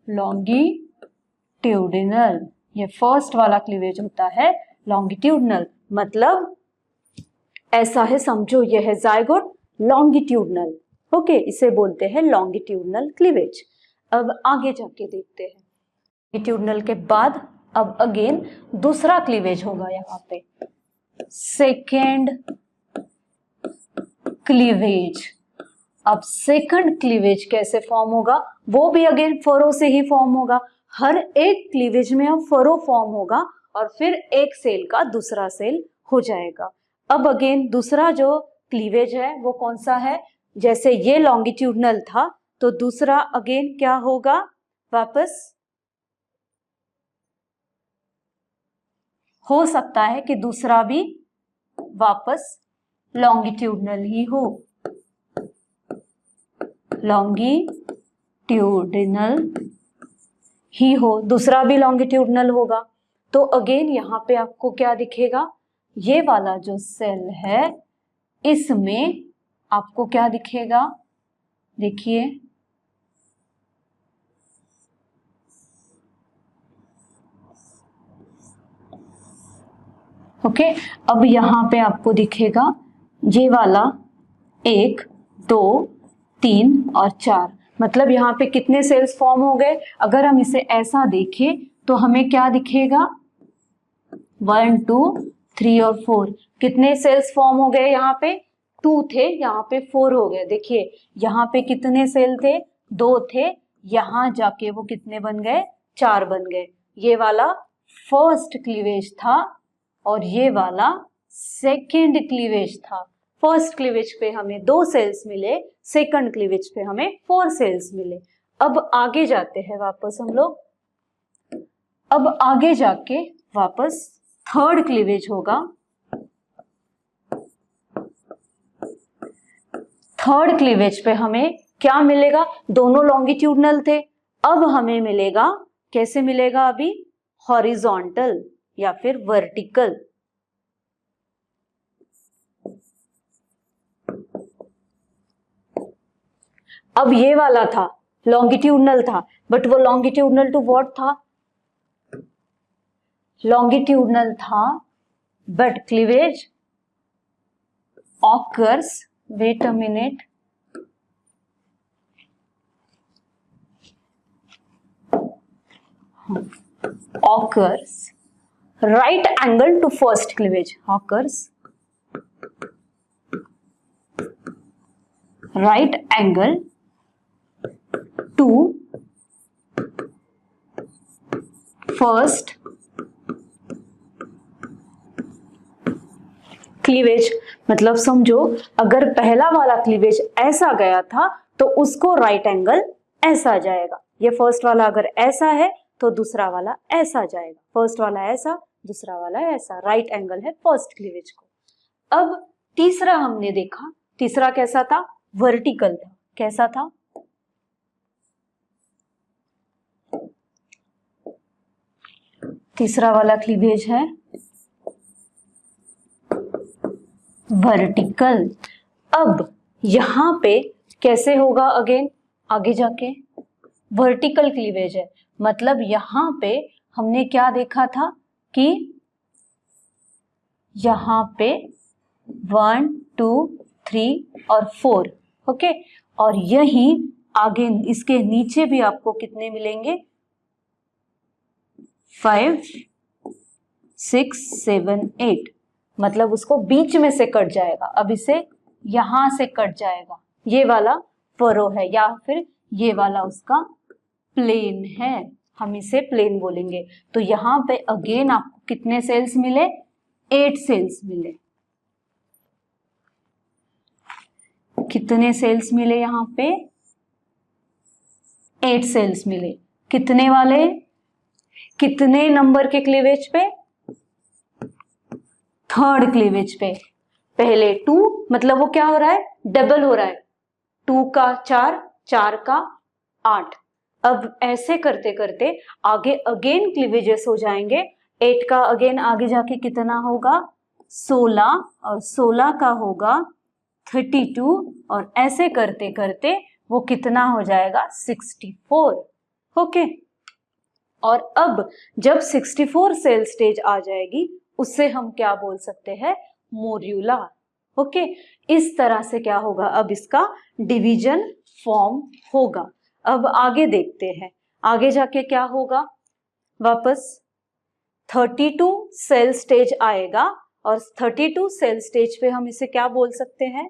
लॉन्गिट्यूडिनल। ये फर्स्ट वाला क्लीवेज होता है लॉन्गिट्यूडनल, मतलब ऐसा है समझो, ये है जाइगोट लॉन्गिट्यूडनल। ओके, इसे बोलते हैं लॉन्गिट्यूडनल क्लीवेज। अब आगे जाके देखते हैं, लॉन्गिट्यूडनल के बाद अब अगेन दूसरा क्लीवेज होगा यहाँ पे, सेकेंड क्लीवेज। अब सेकंड क्लीवेज कैसे फॉर्म होगा, वो भी अगेन फरो से ही फॉर्म होगा। हर एक क्लीवेज में अब फरो फॉर्म होगा और फिर एक सेल का दूसरा सेल हो जाएगा। अब अगेन दूसरा जो क्लीवेज है वो कौन सा है, जैसे ये लॉन्गिट्यूडनल था तो दूसरा अगेन क्या होगा, वापस हो सकता है कि दूसरा भी वापस लॉन्गिट्यूडनल ही हो, लॉन्गिट्यूडनल ही हो, दूसरा भी लॉन्गिट्यूडनल होगा। तो अगेन यहाँ पे आपको क्या दिखेगा, ये वाला जो सेल है इसमें आपको क्या दिखेगा, देखिए ओके। अब यहाँ पे आपको दिखेगा ये वाला 1 2 3 और 4, मतलब यहाँ पे कितने सेल्स फॉर्म हो गए। अगर हम इसे ऐसा देखें तो हमें क्या दिखेगा, 1 2 3 और 4, कितने सेल्स फॉर्म हो गए, यहाँ पे 2 थे, यहाँ पे 4 हो गए। देखिए यहाँ पे कितने सेल थे, 2 थे, यहाँ जाके वो कितने बन गए, 4 बन गए। ये वाला फर्स्ट क्लीवेज था और ये वाला सेकेंड क्लीवेज था। फर्स्ट क्लीवेज पे हमें 2 सेल्स मिले, सेकंड क्लीवेज पे हमें 4 सेल्स मिले। अब आगे जाते हैं वापस हम लोग, अब आगे जाके वापस थर्ड क्लीवेज होगा। थर्ड क्लीवेज पे हमें क्या मिलेगा, दोनों लॉन्गिट्यूडनल थे, अब हमें मिलेगा, कैसे मिलेगा अभी, हॉरिजॉन्टल या फिर वर्टिकल। अब ये वाला था लॉन्गिट्यूडनल था, बट वो लॉन्गिट्यूडनल टू व्हाट था, लॉन्गिट्यूडनल था, but cleavage occurs, wait a minute, occurs right angle to first cleavage, occurs right angle to first cleavage. मतलब समझो अगर पहला वाला क्लीवेज ऐसा गया था तो उसको राइट एंगल ऐसा जाएगा, ये फर्स्ट वाला अगर ऐसा है तो दूसरा वाला ऐसा जाएगा, फर्स्ट वाला ऐसा दूसरा वाला ऐसा, राइट एंगल है फर्स्ट क्लीवेज को। अब तीसरा हमने देखा, तीसरा कैसा था, वर्टिकल था। कैसा था, तीसरा वाला क्लीवेज है वर्टिकल। अब यहां पे कैसे होगा, अगेन आगे जाके वर्टिकल क्लीवेज है, मतलब यहां पे हमने क्या देखा था कि यहां पे 1 2 3 और 4, ओके, और यही आगे इसके नीचे भी आपको कितने मिलेंगे, 5 6 7 8, मतलब उसको बीच में से कट जाएगा। अब इसे यहां से कट जाएगा, ये वाला फरो है या फिर ये वाला उसका प्लेन है, हम इसे प्लेन बोलेंगे। तो यहां पे अगेन आपको कितने सेल्स मिले, 8 सेल्स मिले। कितने सेल्स मिले यहाँ पे, 8 सेल्स मिले। कितने वाले, कितने नंबर के क्लीवेज पे, थर्ड क्लीवेज पे। पहले 2, मतलब वो क्या हो रहा है, डबल हो रहा है, 2 का 4, 4 का 8। अब ऐसे करते करते आगे अगेन क्लीवेजेस हो जाएंगे। 8 का अगेन आगे जाके कितना होगा, 16, और 16 का होगा 32, और ऐसे करते करते वो कितना हो जाएगा, 64। ओके, और अब जब 64 सेल स्टेज आ जाएगी उससे हम क्या बोल सकते हैं, मोर्यूला। ओके, इस तरह से क्या होगा, अब इसका डिवीजन फॉर्म होगा। अब आगे देखते हैं, आगे जाके क्या होगा, वापस 32 सेल स्टेज आएगा, और 32 सेल स्टेज पे हम इसे क्या बोल सकते हैं,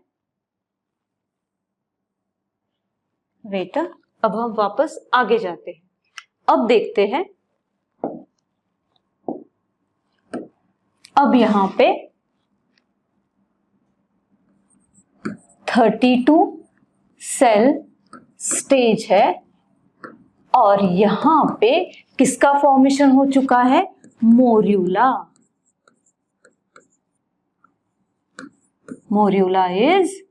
वेट, अब हम वापस आगे जाते हैं। अब देखते हैं, अब यहां पे 32 सेल स्टेज है, और यहां पे किसका फॉर्मेशन हो चुका है, मोर्यूला। मोर्यूला इज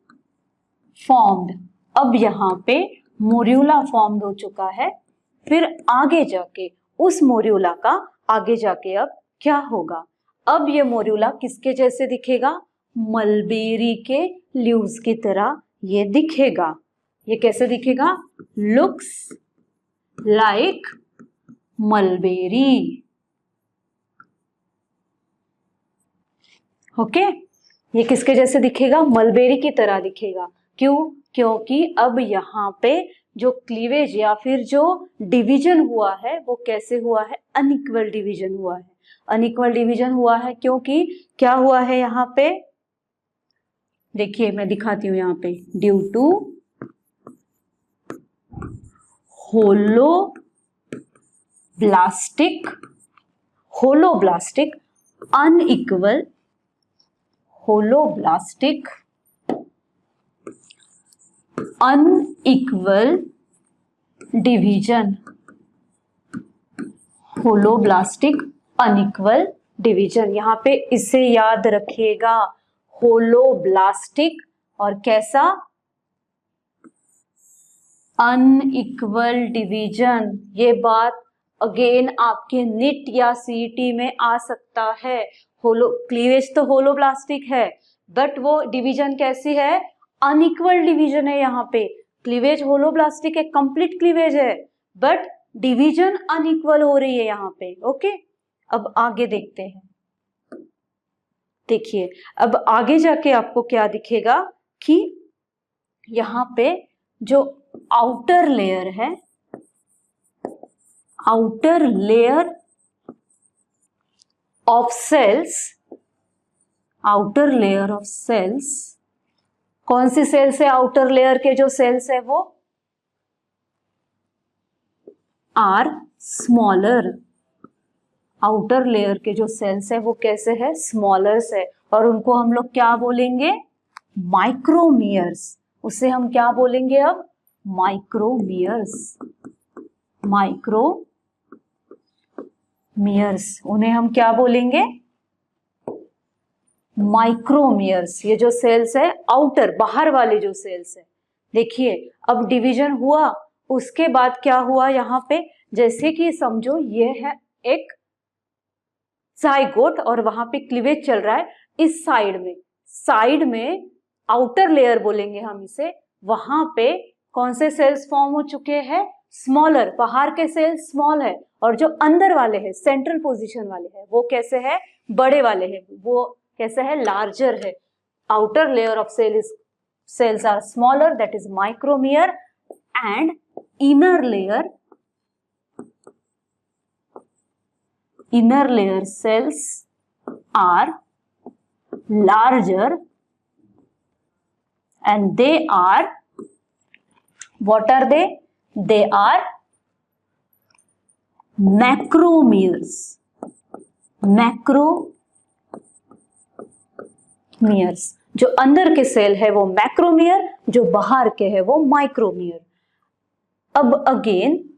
फॉर्म्ड। अब यहां पे मोर्यूला फॉर्म्ड हो चुका है। फिर आगे जाके उस मोर्यूला का आगे जाके अब क्या होगा, अब ये मोर्यूला किसके जैसे दिखेगा? मलबेरी के लीव्स की तरह ये दिखेगा। ये कैसे दिखेगा? Looks like mulberry. ओके, ये किसके जैसे दिखेगा? मलबेरी की तरह दिखेगा। क्यों? क्योंकि अब यहाँ पे जो क्लीवेज या फिर जो डिवीजन हुआ है वो कैसे हुआ है? अनइक्वल डिवीजन हुआ है। अनइक्वल डिवीजन हुआ है क्योंकि क्या हुआ है यहाँ पे? देखिए मैं दिखाती हूँ यहाँ पे, due to holoblastic unequal division. Holoblastic unequal division, यहाँ पे इसे याद रखिएगा, होलोब्लास्टिक और कैसा? Unequal division. ये बात अगेन आपके निट या सीईटी में आ सकता है। क्लीवेज तो होलोब्लास्टिक है बट वो डिवीजन कैसी है? अनइक्वल डिवीजन है। यहाँ पे क्लीवेज होलोब्लास्टिक है, कंप्लीट क्लीवेज है, बट डिवीजन अनइक्वल हो रही है यहाँ पे। ओके, अब आगे देखते हैं। देखिए अब आगे जाके आपको क्या दिखेगा कि यहाँ पे जो आउटर लेयर है, outer layer of cells, outer layer of cells, कौन सी सेल्स है? आउटर लेयर के जो सेल्स है वो आर स्मॉलर। आउटर लेयर के जो सेल्स है वो कैसे है? स्मॉलर है, और उनको हम लोग क्या बोलेंगे? माइक्रोमियर्स। उसे हम क्या बोलेंगे अब? माइक्रोमियर्स। माइक्रोमियर्स, उन्हें हम क्या बोलेंगे? माइक्रोमियर्स। ये जो सेल्स है आउटर, बाहर वाले जो सेल्स है। देखिए अब डिवीजन हुआ, उसके बाद क्या हुआ यहाँ पे? जैसे कि समझो ये है एक जाइगोट और वहां पे क्लीवेज चल रहा है। इस साइड में आउटर लेयर बोलेंगे हम इसे, वहां पे कौन से सेल्स फॉर्म हो चुके हैं? स्मॉलर। बाहर के सेल्स स्मॉल है और जो अंदर वाले हैं, सेंट्रल पोजीशन वाले हैं, वो कैसे है? बड़े वाले हैं। वो कैसे है? लार्जर है। Outer layer of cells are smaller, that is micromer, and inner layer cells are larger, and they are, what are they? They are macromeres. जो अंदर के सेल है वो मैक्रोमियर, जो बाहर के है वो माइक्रोमियर। अब अगेन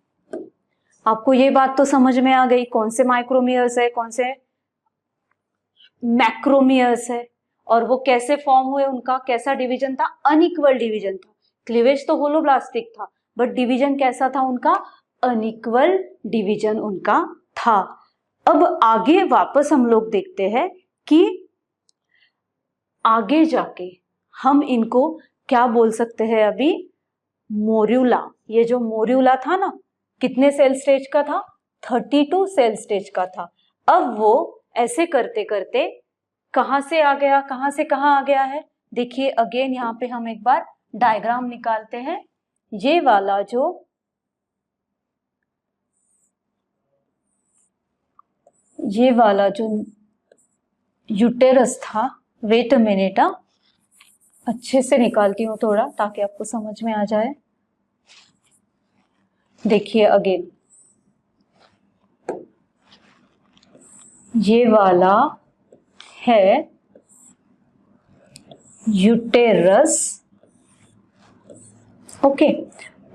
आपको ये बात तो समझ में आ गई, कौन से माइक्रोमियर्स है, कौन से मैक्रोमियर्स है, और वो कैसे फॉर्म हुए, उनका कैसा डिवीजन था? अनइक्वल डिवीजन था। क्लीवेज तो होलोब्लास्टिक था बट डिवीजन कैसा था उनका? अनइक्वल डिवीजन उनका था। अब आगे वापस हम लोग देखते हैं कि आगे जाके हम इनको क्या बोल सकते हैं? अभी मोर्यूला। ये जो मोर्यूला था ना, कितने सेल स्टेज का था? 32 सेल स्टेज का था। अब वो ऐसे करते करते कहां से आ गया, कहां से कहां आ गया है? देखिए अगेन यहाँ पे हम एक बार डायग्राम निकालते हैं। ये वाला जो यूटेरस था, वेट अ मिनट, अच्छे से निकालती हूँ थोड़ा ताकि आपको समझ में आ जाए। देखिए अगेन ये वाला है यूटेरस। ओके,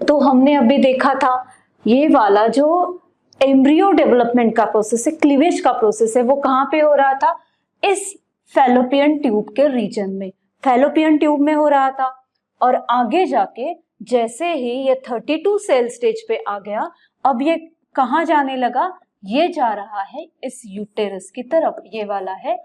तो हमने अभी देखा था ये वाला जो एम्ब्रियो डेवलपमेंट का प्रोसेस है, क्लीवेज का प्रोसेस है, वो कहाँ पे हो रहा था? इस फैलोपियन ट्यूब के रीजन में, फैलोपियन ट्यूब में हो रहा था। और आगे जाके जैसे ही ये 32 सेल स्टेज पे आ गया, अब ये कहाँ जाने लगा? ये जा रहा है इस यूटेरस की तरफ, ये वाला है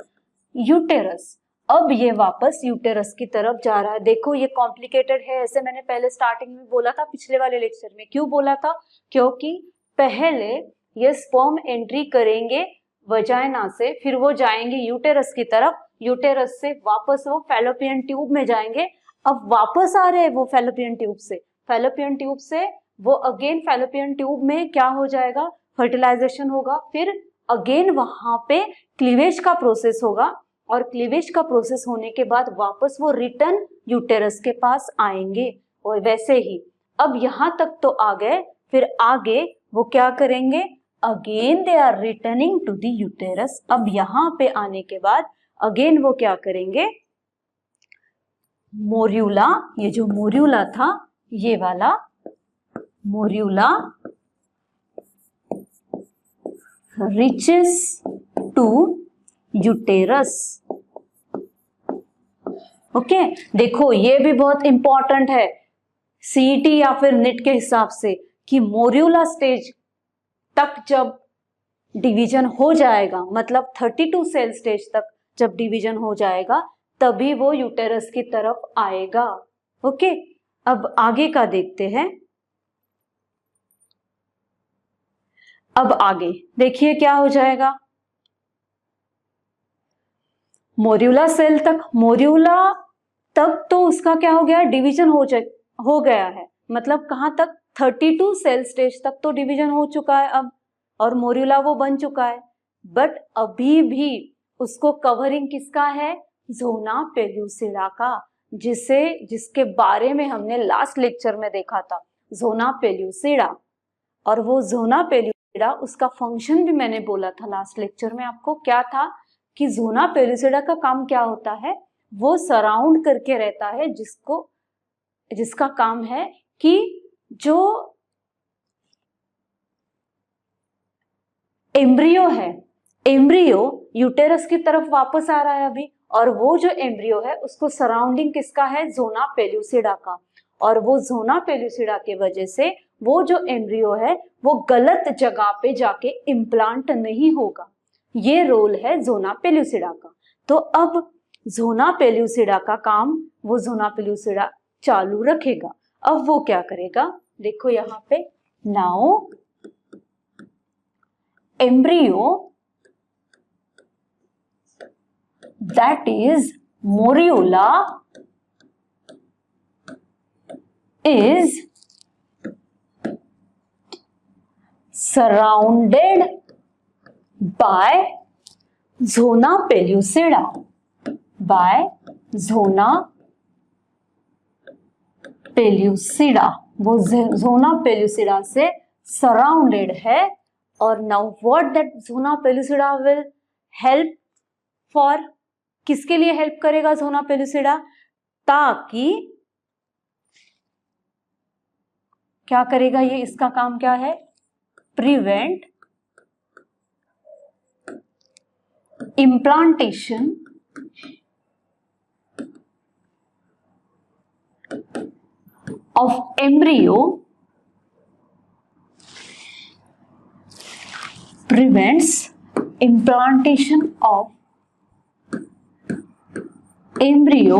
यूटेरस। अब ये वापस यूटेरस की तरफ जा रहा है। देखो ये कॉम्प्लिकेटेड है, ऐसे मैंने पहले स्टार्टिंग में बोला था पिछले वाले लेक्चर में। क्यों बोला था? क्योंकि पहले ये स्पर्म एंट्री करेंगे वजाइना से, फिर वो जाएंगे यूटेरस की तरफ, यूटेरस से वापस वो फैलोपियन ट्यूब में जाएंगे। अब वापस आ रहे हैं वो फैलोपियन ट्यूब से, फैलोपियन ट्यूब से वो अगेन फैलोपियन ट्यूब में क्या हो जाएगा, फर्टिलाइजेशन होगा, फिर अगेन वहां पे क्लीवेज का प्रोसेस होगा, और क्लीवेज का प्रोसेस होने के बाद वापस वो रिटर्न यूटेरस के पास आएंगे। और वैसे ही अब यहाँ तक तो आ गए, फिर आगे वो क्या करेंगे, again they are returning to the uterus. अब यहाँ पे आने के बाद अगेन वो क्या करेंगे, मोर्यूला, ये जो मोर्यूला था ये वाला मोर्यूला reaches to यूटेरस। ओके, देखो ये भी बहुत इंपॉर्टेंट है सीईटी या फिर नीट के हिसाब से, कि मोर्यूला स्टेज तक जब डिवीजन हो जाएगा, मतलब 32 सेल स्टेज तक जब डिवीजन हो जाएगा, तभी वो यूटेरस की तरफ आएगा। ओके, अब आगे का देखते हैं। अब आगे देखिए क्या हो जाएगा, मोर्यूला सेल तक, मोर्यूला तक तो उसका क्या हो गया, डिवीजन हो गया है, मतलब कहां तक, 32 सेल स्टेज तक तो डिवीजन हो चुका है अब, और मोर्यूला वो बन चुका है। बट अभी भी उसको कवरिंग किसका है, ज़ोना पेल्यूसिडा का, जिसके बारे में हमने लास्ट लेक्चर में देखा था, ज़ोना पेल्यूसिडा। और वो ज़ोना पेल्यूसिडा, उसका फंक्शन भी मैंने बोला था लास्ट लेक्चर में आपको, क्या था कि ज़ोना पेल्यूसिडा का काम क्या होता है, वो सराउंड करके रहता है, जिसका काम है कि जो एम्ब्रियो है, एम्ब्रियो यूटेरस की तरफ वापस आ रहा है अभी, और वो जो एम्ब्रियो है उसको सराउंडिंग किसका है, ज़ोना पेल्यूसिडा का। और वो ज़ोना पेल्यूसिडा के वजह से वो जो एम्ब्रियो है वो गलत जगह पे जाके इम्प्लांट नहीं होगा, ये रोल है ज़ोना पेल्यूसिडा का। तो अब ज़ोना पेल्यूसिडा का काम वो ज़ोना पेल्यूसिडा चालू रखेगा। अब वो क्या करेगा, देखो यहाँ पे, now embryo that is morula is surrounded by zona pellucida, by zona pellucida, वो zona pellucida से surrounded है। और now what that zona pellucida will help for, किसके लिए हेल्प करेगा ज़ोना पेल्यूसिडा, ताकि क्या करेगा ये, इसका काम क्या है, prevent implantation of embryo, prevents implantation of embryo.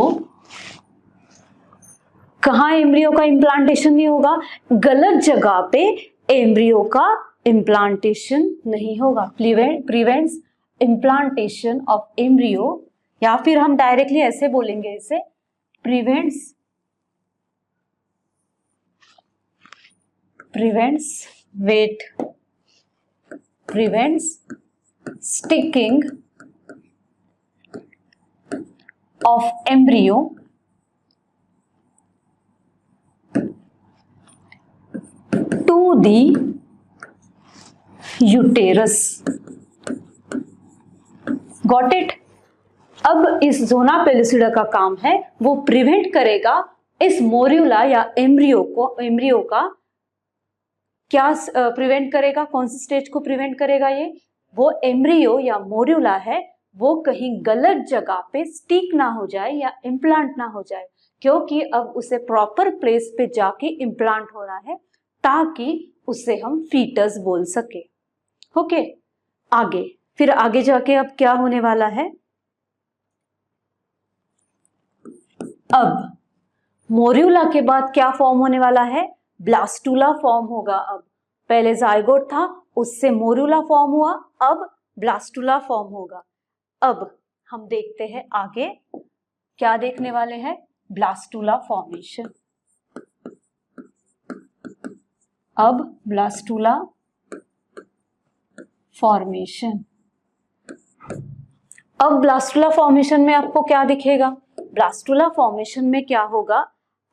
कहाँ एम्ब्रियो का इम्प्लांटेशन नहीं होगा, गलत जगह पे एम्ब्रियो का इम्प्लांटेशन नहीं होगा, प्रिवेंट्स इम्प्लांटेशन ऑफ एम्ब्रियो, या फिर हम डायरेक्टली ऐसे बोलेंगे इसे, prevents sticking of embryo to the uterus. Got it? अब इस ज़ोना पेल्यूसिडा का काम है, वो प्रिवेंट करेगा इस मोर्यूला या एम्ब्रियो का क्या प्रिवेंट करेगा, कौन सी स्टेज को प्रिवेंट करेगा, ये वो एम्ब्रियो या मोर्यूला है वो कहीं गलत जगह पे स्टिक ना हो जाए या इम्प्लांट ना हो जाए, क्योंकि अब उसे प्रॉपर प्लेस पे जाके इम्प्लांट होना है, ताकि उसे हम फीटस बोल सके। ओके, आगे फिर आगे जाके अब क्या होने वाला है, अब मोर्यूला के बाद क्या फॉर्म होने वाला है, ब्लास्टूला फॉर्म होगा। अब पहले जाइगोट था, उससे मोर्यूला फॉर्म हुआ, अब ब्लास्टूला फॉर्म होगा। अब हम देखते हैं आगे क्या देखने वाले हैं, ब्लास्टूला फॉर्मेशन। अब ब्लास्टूला फॉर्मेशन, अब ब्लास्टूला फॉर्मेशन में आपको क्या दिखेगा, ब्लास्टूला फॉर्मेशन में क्या होगा,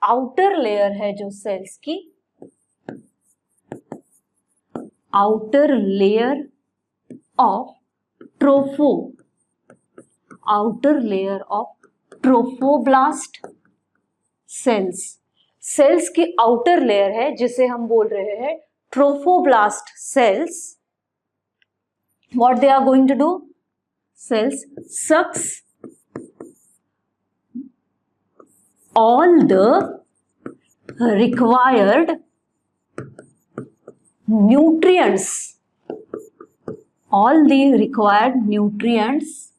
आउटर लेयर है जो सेल्स की, outer layer of tropho, outer layer of trophoblast cells, cells की आउटर लेयर है जिसे हम बोल रहे हैं trophoblast cells. What they are going to do, cells sucks all the required nutrients, all the required nutrients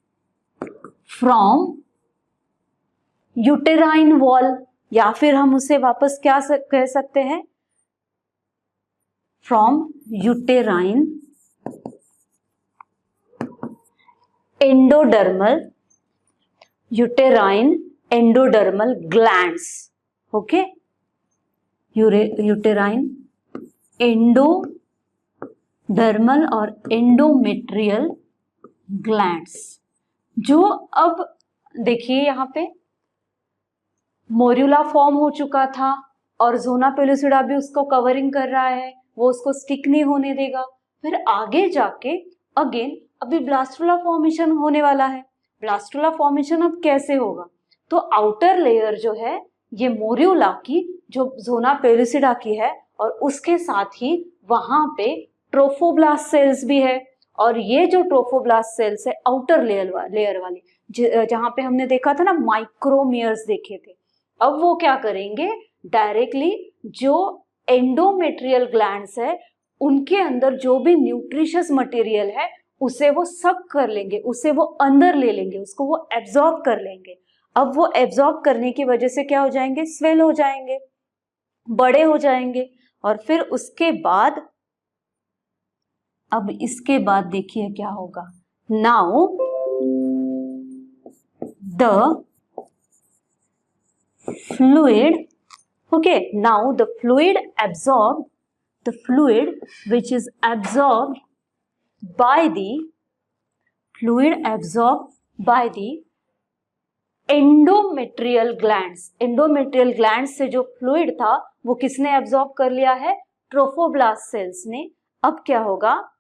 from uterine wall, या फिर हम उसे वापस क्या कह सकते हैं, from uterine endodermal, uterine endodermal glands, okay, uterine endodermal और endometrial glands, जो अब देखिए यहाँ पे मोर्यूला फॉर्म हो चुका था और जोना पेलुसिडा भी उसको कवरिंग कर रहा है, वो उसको स्टिक नहीं होने देगा। फिर आगे जाके अगेन अभी ब्लास्टूला फॉर्मेशन होने वाला है। ब्लास्टूला फॉर्मेशन अब कैसे होगा, तो आउटर लेयर जो है ये मोर्यूला की, जो जोना पेलुसिडा की है, और उसके साथ ही वहां पे ट्रोफोब्लास्ट सेल्स भी है, और ये जो ट्रोफोब्लास्ट सेल्स है आउटर लेयर वाली, जहां पे हमने देखा था ना माइक्रोमियर्स देखे थे, अब वो क्या करेंगे, डायरेक्टली जो एंडोमेट्रियल ग्लैंड्स है उनके अंदर जो भी न्यूट्रिशियस मटेरियल है उसे वो सक कर लेंगे, उसे वो अंदर ले लेंगे, उसको वो एब्जॉर्ब कर लेंगे। अब वो एब्जॉर्ब करने की वजह से क्या हो जाएंगे, स्वेल हो जाएंगे, बड़े हो जाएंगे, और फिर उसके बाद, अब इसके बाद देखिए क्या होगा, now the fluid, okay, now the fluid which is absorbed by the endometrial glands, endometrial glands से जो फ्लूइड था वो किसने एब्जॉर्ब कर लिया है, ट्रोफोब्लास्ट सेल्स ने। अब क्या होगा,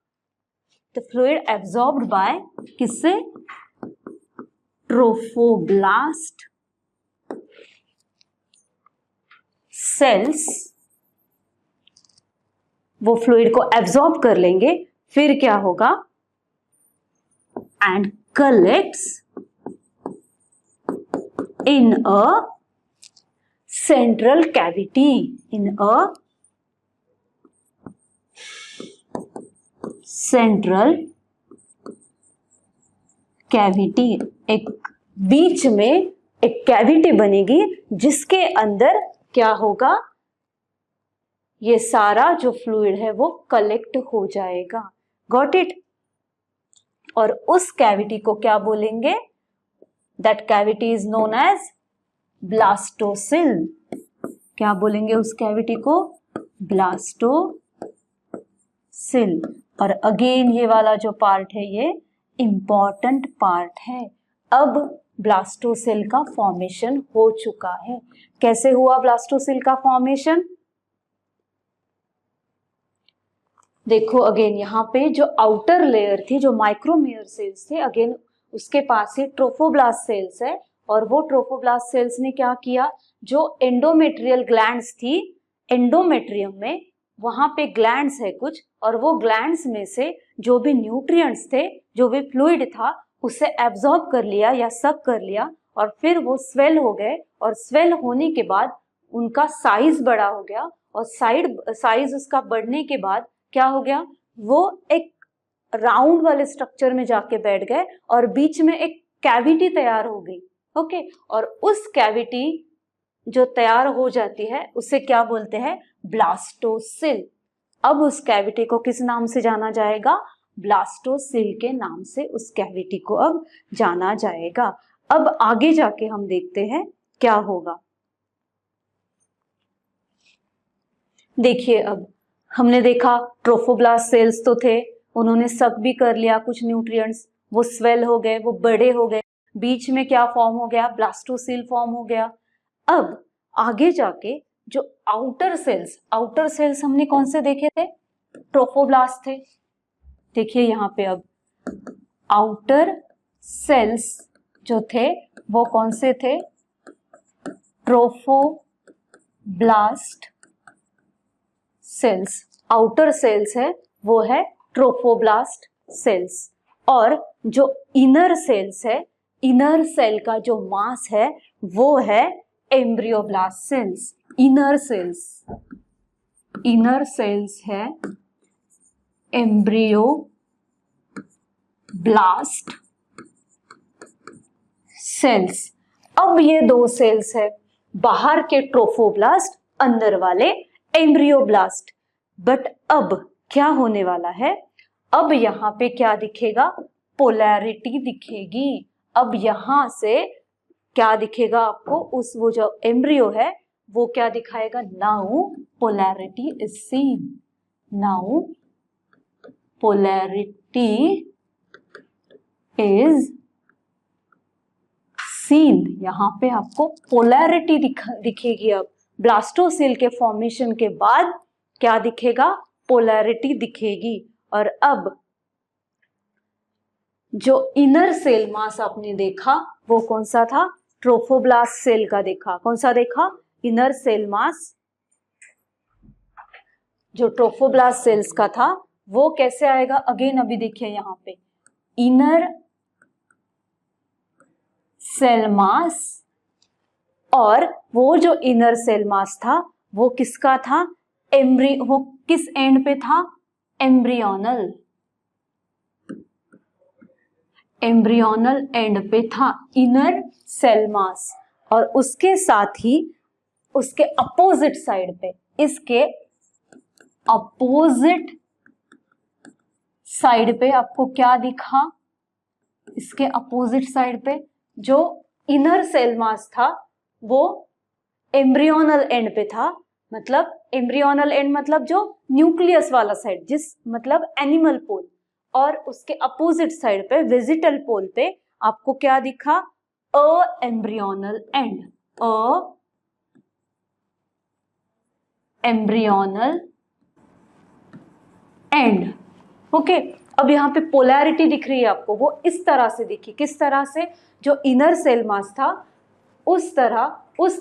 the fluid absorbed by किससे, ट्रोफोब्लास्ट सेल्स, वो फ्लूइड को एब्जॉर्ब कर लेंगे, फिर क्या होगा, and collects in a central cavity, in a central cavity, एक बीच में एक कैविटी बनेगी जिसके अंदर क्या होगा, ये सारा जो फ्लूइड है वो कलेक्ट हो जाएगा। Got it. और उस कैविटी को क्या बोलेंगे, that cavity is known as blastocoel. क्या बोलेंगे उस कैविटी को, ब्लास्टोसिल। और अगेन ये वाला जो पार्ट है ये इंपॉर्टेंट पार्ट है। अब ब्लास्टोसिल का फॉर्मेशन हो चुका है। कैसे हुआ ब्लास्टोसिल का फॉर्मेशन, देखो अगेन यहाँ पे जो आउटर लेयर थी, जो माइक्रोमियर सेल्स थे, अगेन उसके पास ही ट्रोफोब्लास्ट सेल्स है, और वो ट्रोफोब्लास्ट सेल्स ने क्या किया, जो एंडोमेट्रियल ग्लैंड्स थी, एंडोमेट्रियम में वहां पे ग्लैंड्स है कुछ, और वो ग्लैंड्स में से जो भी न्यूट्रिएंट्स थे, जो भी फ्लूइड था, उसे एब्जॉर्ब कर लिया या सक कर लिया, और फिर वो स्वेल हो गए, और स्वेल होने के बाद उनका साइज बड़ा हो गया, और साइज उसका बढ़ने के बाद क्या हो गया, वो एक राउंड वाले स्ट्रक्चर में जाके बैठ गए और बीच में एक कैविटी तैयार हो गई। ओके, और उस कैविटी जो तैयार हो जाती है उसे क्या बोलते हैं? ब्लास्टोसिल। अब उस कैविटी को किस नाम से जाना जाएगा? ब्लास्टोसिल के नाम से उस कैविटी को अब जाना जाएगा। अब आगे जाके हम देखते हैं क्या होगा। देखिए, अब हमने देखा ट्रोफोब्लास्ट सेल्स तो थे, उन्होंने सक भी कर लिया कुछ न्यूट्रिएंट्स, वो स्वेल हो गए, वो बड़े हो गए, बीच में क्या फॉर्म हो गया? ब्लास्टोसिल फॉर्म हो गया। अब आगे जाके जो आउटर सेल्स हमने कौन से देखे थे? ट्रोफोब्लास्ट थे। देखिए यहाँ पे अब आउटर सेल्स जो थे वो कौन से थे? Trophoblast sales. आउटर सेल्स है वो है ट्रोफोब्लास्ट सेल्स, और जो इनर सेल्स है, इनर सेल का जो मास है वो है एम्ब्रियोब्लास्ट सेल्स। इनर सेल्स है एम्ब्रियोब्लास्ट सेल्स। अब ये दो सेल्स है, बाहर के ट्रोफोब्लास्ट, अंदर वाले एम्ब्रियोब्लास्ट। बट अब क्या होने वाला है? अब यहाँ पे क्या दिखेगा? पोलैरिटी दिखेगी। अब यहां से क्या दिखेगा आपको? उस वो जो एम्ब्रियो है वो क्या दिखाएगा? Now polarity is seen. Now polarity is seen. यहाँ पे आपको पोलैरिटी दिखेगी। अब ब्लास्टोसिल के फॉर्मेशन के बाद क्या दिखेगा? पोलैरिटी दिखेगी। और अब जो इनर सेल मास आपने देखा वो कौन सा था? ट्रोफोब्लास्ट सेल का देखा। कौन सा देखा? इनर सेल मास जो ट्रोफोब्लास्ट सेल्स का था वो कैसे आएगा? अगेन अभी देखिए यहाँ पे इनर सेल मास, और वो जो इनर सेल मास था वो किसका था? वो किस एंड पे था? एम्ब्रियोनल एंड पे था इनर सेल मास। और उसके साथ ही उसके अपोजिट साइड पे, इसके अपोजिट साइड पे आपको क्या दिखा? इसके अपोजिट साइड पे जो इनर सेल मास था वो एम्ब्रियोनल एंड पे था। मतलब एम्ब्रियोनल एंड मतलब जो न्यूक्लियस वाला साइड, जिस मतलब एनिमल पोल, और उसके अपोजिट साइड पे वेजिटल पोल पे आपको क्या दिखा? A embryonal end. A embryonal end. Okay, अब यहाँ पे पोलैरिटी दिख रही है आपको, वो इस तरह से दिखी। किस तरह से? जो इनर सेल मास था उस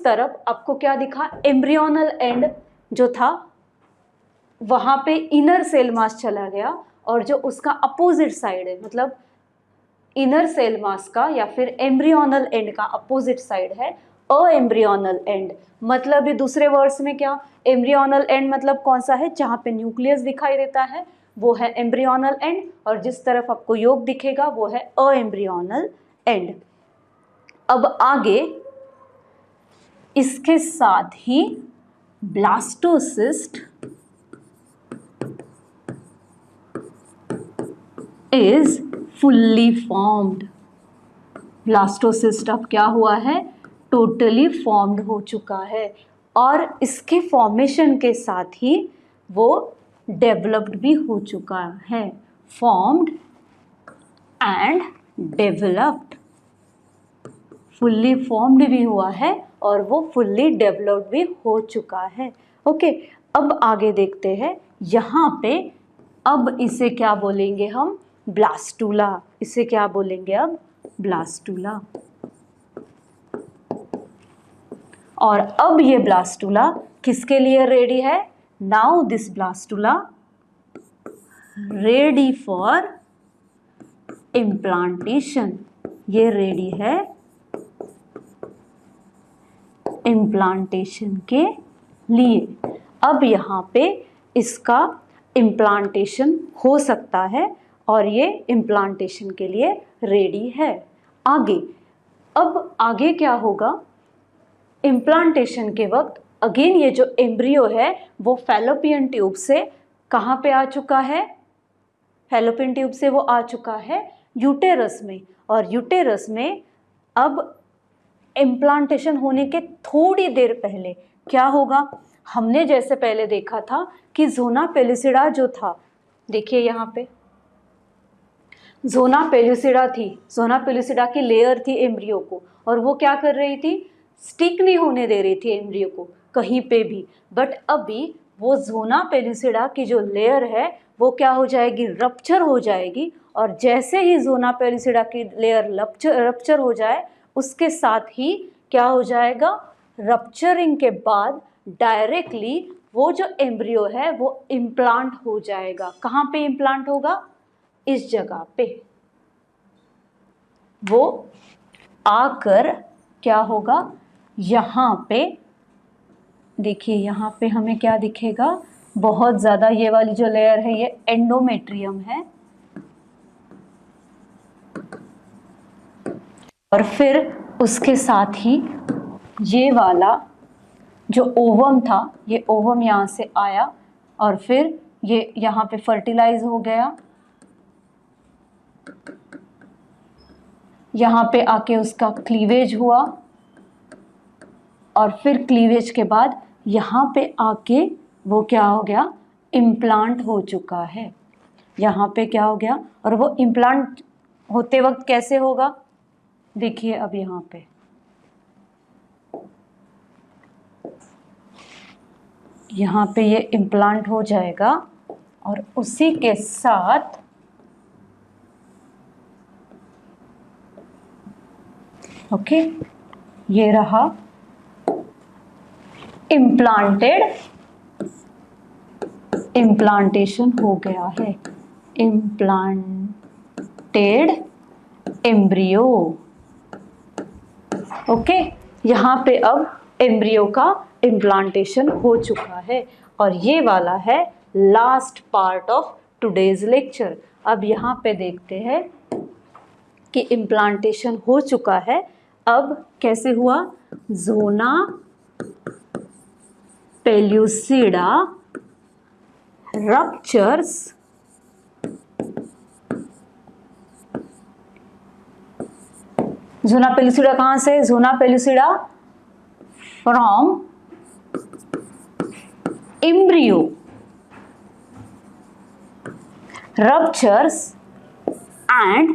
तरफ आपको क्या दिखा? एम्ब्रियोनल एंड जो था वहां पे इनर सेल मास चला गया, और जो उसका अपोजिट साइड है, मतलब इनर सेल मास का या फिर एम्ब्रियोनल एंड का अपोजिट साइड है अ एम्ब्रियोनल एंड। मतलब ये दूसरे वर्ड्स में क्या? एम्ब्रियोनल एंड मतलब कौन सा है? जहां पे न्यूक्लियस दिखाई देता है वो है एम्ब्रियोनल एंड, और जिस तरफ आपको योग दिखेगा वो है अ एम्ब्रियोनल एंड। अब आगे इसके साथ ही blastocyst is fully formed. Blastocyst अब क्या हुआ है? टोटली फॉर्म्ड हो चुका है, और इसके फॉर्मेशन के साथ ही वो डेवलप्ड भी हो चुका है। Formed and developed. Fully formed भी हुआ है और वो फुल्ली डेवलप्ड भी हो चुका है। ओके, अब आगे देखते हैं। यहाँ पे अब इसे क्या बोलेंगे हम? ब्लास्टूला। इसे क्या बोलेंगे अब? ब्लास्टूला। और अब ये ब्लास्टूला किसके लिए रेडी है? Now this blastula ready for implantation. ये रेडी है इम्प्लांटेशन के लिए। अब यहाँ पे इसका इम्प्लांटेशन हो सकता है, और ये इम्प्लांटेशन के लिए रेडी है। आगे, अब आगे क्या होगा, इम्प्लांटेशन के वक्त अगेन ये जो एम्ब्रियो है वो फैलोपियन ट्यूब से कहाँ पे आ चुका है, फैलोपियन ट्यूब से वो आ चुका है यूटेरस में, और यूटेरस में अब इम्प्लांटेशन होने के थोड़ी देर पहले क्या होगा, हमने जैसे पहले देखा था कि ज़ोना पेलुसिडा जो था, देखिए यहाँ पे ज़ोना पेलुसिडा थी, ज़ोना पेलुसिडा की लेयर थी एम्ब्रियो को, और वो क्या कर रही थी, स्टिक नहीं होने दे रही थी एम्ब्रियो को कहीं पे भी। बट अभी वो ज़ोना पेलुसिडा की जो लेयर है वो क्या हो जाएगी, रप्चर हो जाएगी, और जैसे ही ज़ोना पेलुसिडा की लेयर रप्चर हो जाए उसके साथ ही क्या हो जाएगा, रप्चरिंग के बाद डायरेक्टली वो जो एम्ब्रियो है वो इम्प्लांट हो जाएगा। कहाँ पे इम्प्लांट होगा, इस जगह पे वो आकर क्या होगा, यहाँ पे देखिए, यहाँ पे हमें क्या दिखेगा, बहुत ज़्यादा ये वाली जो लेयर है ये एंडोमेट्रियम है, और फिर उसके साथ ही ये वाला जो ओवम था, ये ओवम यहाँ से आया और फिर ये यहाँ पे फर्टिलाइज हो गया, यहाँ पे आके उसका क्लीवेज हुआ, और फिर क्लीवेज के बाद यहाँ पे आके वो क्या हो गया, इम्प्लांट हो चुका है। यहाँ पे क्या हो गया, और वो इम्प्लांट होते वक्त कैसे होगा, देखिए अब यहाँ पे ये इम्प्लांट हो जाएगा, और उसी के साथ ओके, ये रहा इम्प्लांटेशन हो गया है, इम्प्लांटेड एम्ब्रियो। ओके, यहाँ पे अब एम्ब्रियो का इम्प्लांटेशन हो चुका है, और ये वाला है last part of today's lecture. अब यहाँ पे देखते हैं कि इम्प्लांटेशन हो चुका है, अब कैसे हुआ, zona pellucida ruptures zona pellucida कहाँ से, zona pellucida from embryo ruptures and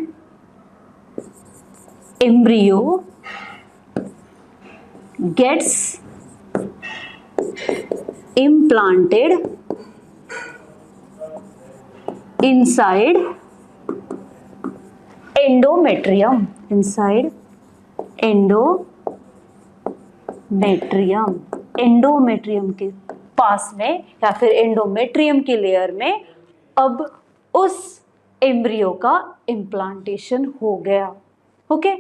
embryo gets implanted inside endometrium, endometrium के पास में या फिर एंडोमेट्रियम की लेयर में अब उस एम्ब्रियो का इम्प्लांटेशन हो गया। ओके,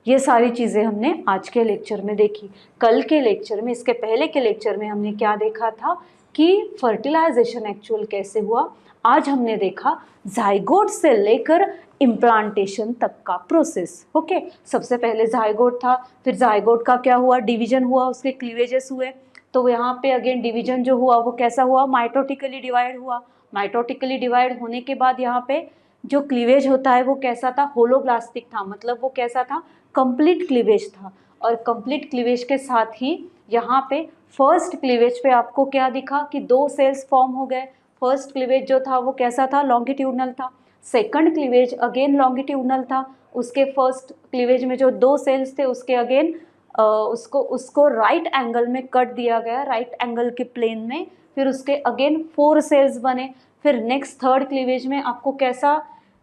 ये सारी चीज़ें हमने आज के लेक्चर में देखी। कल के लेक्चर में, इसके पहले के लेक्चर में हमने क्या देखा था कि फर्टिलाइजेशन एक्चुअल कैसे हुआ। आज हमने देखा जाइगोट से लेकर इम्प्लांटेशन तक का प्रोसेस। ओके, सबसे पहले जाइगोट था, फिर जाइगोट का क्या हुआ, डिवीजन हुआ, उसके क्लीवेजेस हुए, तो यहाँ पे अगेन डिवीजन जो हुआ वो कैसा हुआ, माइटोटिकली डिवाइड हुआ। माइटोटिकली डिवाइड होने के बाद यहाँ पे जो क्लीवेज होता है वो कैसा था, होलोब्लास्टिक था, मतलब वो कैसा था, कंप्लीट क्लीवेज था। और कंप्लीट क्लीवेज के साथ ही यहाँ पे फर्स्ट क्लीवेज पे आपको क्या दिखा कि 2 सेल्स फॉर्म हो गए। फर्स्ट क्लीवेज जो था वो कैसा था, लॉन्गिट्यूडनल था। सेकंड क्लीवेज अगेन लॉन्गिट्यूडनल था, उसके फर्स्ट क्लीवेज में जो 2 सेल्स थे उसके अगेन उसको राइट एंगल में कट दिया गया, राइट एंगल के प्लेन में, फिर उसके अगेन 4 सेल्स बने। फिर नेक्स्ट थर्ड क्लीवेज में आपको कैसा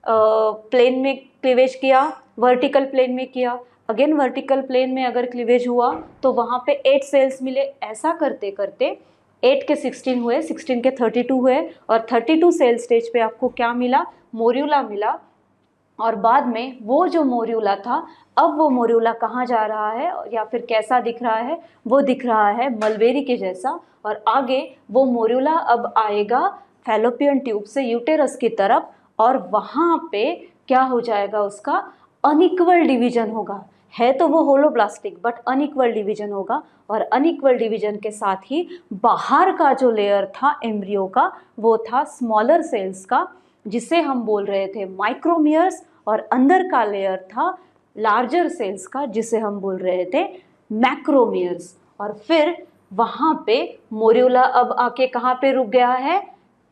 प्लेन में क्लीवेज किया, वर्टिकल प्लेन में किया। अगेन वर्टिकल प्लेन में अगर क्लीवेज हुआ तो वहाँ पे 8 सेल्स मिले। ऐसा करते करते 8 के 16 हुए, 16 के 32 हुए, और 32 सेल स्टेज पे आपको क्या मिला, मोर्यूला मिला। और बाद में वो जो मोर्यूला था, अब वो मोर्यूला कहाँ जा रहा है या फिर कैसा दिख रहा है, वो दिख रहा है मलबेरी के जैसा। और आगे वो मोर्यूला अब आएगा फैलोपियन ट्यूब से यूटेरस की तरफ, और वहाँ पे क्या हो जाएगा, उसका अनइक्वल डिवीजन होगा। है तो वो होलोब्लास्टिक बट अनइक्वल डिवीजन होगा, और अनइक्वल डिवीजन के साथ ही बाहर का जो लेयर था एम्ब्रियो का वो था स्मॉलर सेल्स का, जिसे हम बोल रहे थे माइक्रोमियर्स, और अंदर का लेयर था लार्जर सेल्स का जिसे हम बोल रहे थे मैक्रोमियर्स। और फिर वहाँ पे मोर्यूला अब आके कहाँ पे रुक गया है,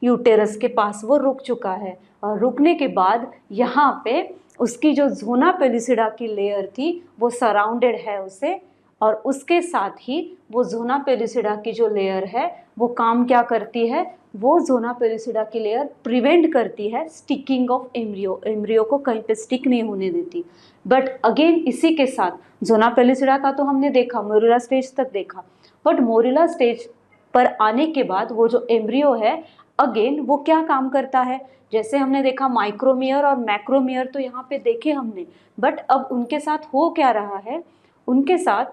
यूटेरस के पास वो रुक चुका है। और रुकने के बाद यहाँ पे उसकी जो ज़ोना पेलिसिडा की लेयर थी वो सराउंडेड है उसे, और उसके साथ ही वो ज़ोना पेलिसिडा की जो लेयर है वो काम क्या करती है, वो ज़ोना पेलिसिडा की लेयर प्रिवेंट करती है स्टिकिंग ऑफ एम्ब्रियो, एम्ब्रियो को कहीं पे स्टिक नहीं होने देती। बट अगेन इसी के साथ ज़ोना पेलिसिडा का तो हमने देखा, मोरुला स्टेज तक देखा, बट मोरुला स्टेज पर आने के बाद वो जो एम्ब्रियो है अगेन वो क्या काम करता है, जैसे हमने देखा माइक्रोमियर और मैक्रोमियर तो यहाँ पे देखे हमने, बट अब उनके साथ हो क्या रहा है, उनके साथ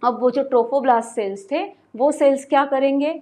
अब वो जो ट्रोफोब्लास्ट सेल्स थे वो सेल्स क्या करेंगे,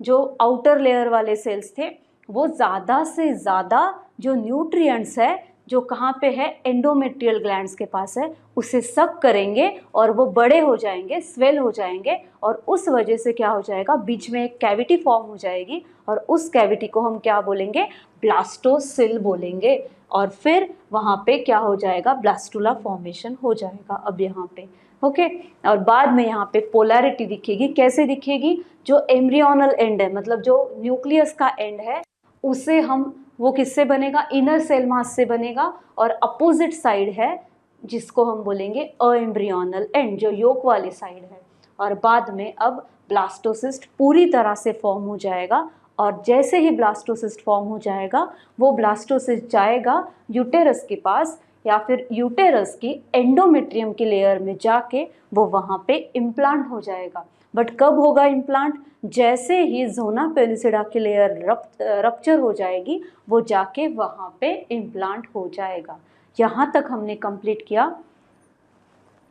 जो आउटर लेयर वाले सेल्स थे वो ज़्यादा से ज़्यादा जो न्यूट्रिएंट्स है जो कहाँ पे है, एंडोमेट्रियल ग्लैंड्स के पास है, उसे सक करेंगे और वो बड़े हो जाएंगे, स्वेल हो जाएंगे, और उस वजह से क्या हो जाएगा, बीच में एक कैविटी फॉर्म हो जाएगी, और उस कैविटी को हम क्या बोलेंगे, ब्लास्टोसिल बोलेंगे। और फिर वहाँ पे क्या हो जाएगा, ब्लास्टुला फॉर्मेशन हो जाएगा अब यहाँ पे। ओके, और बाद में यहाँ पे पोलैरिटी दिखेगी, कैसे दिखेगी, जो एम्ब्रियोनल एंड है, मतलब जो न्यूक्लियस का एंड है उसे हम, वो किससे बनेगा, इनर सेल मास से बनेगा, और अपोजिट साइड है जिसको हम बोलेंगे अएम्ब्रियोनल एंड, जो योक वाली साइड है। और बाद में अब ब्लास्टोसिस्ट पूरी तरह से फॉर्म हो जाएगा, और जैसे ही ब्लास्टोसिस्ट फॉर्म हो जाएगा वो ब्लास्टोसिस्ट जाएगा यूटेरस के पास, या फिर यूटेरस की एंडोमेट्रियम की लेयर में जाके वो वहाँ पे इम्प्लांट हो जाएगा। बट कब होगा इम्प्लांट, जैसे ही ज़ोना पेलिसिडा की लेयर रप्चर हो जाएगी वो जाके वहाँ पे इम्प्लांट हो जाएगा। यहाँ तक हमने कंप्लीट किया,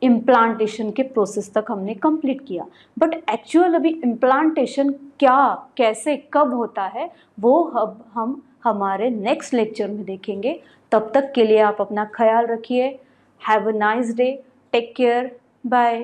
इम्प्लांटेशन के प्रोसेस तक हमने कंप्लीट किया। बट एक्चुअल अभी इम्प्लांटेशन क्या, कैसे, कब होता है वो अब हम हमारे नेक्स्ट लेक्चर में देखेंगे। तब तक के लिए आप अपना ख्याल रखिए। Have a nice day, take care, bye.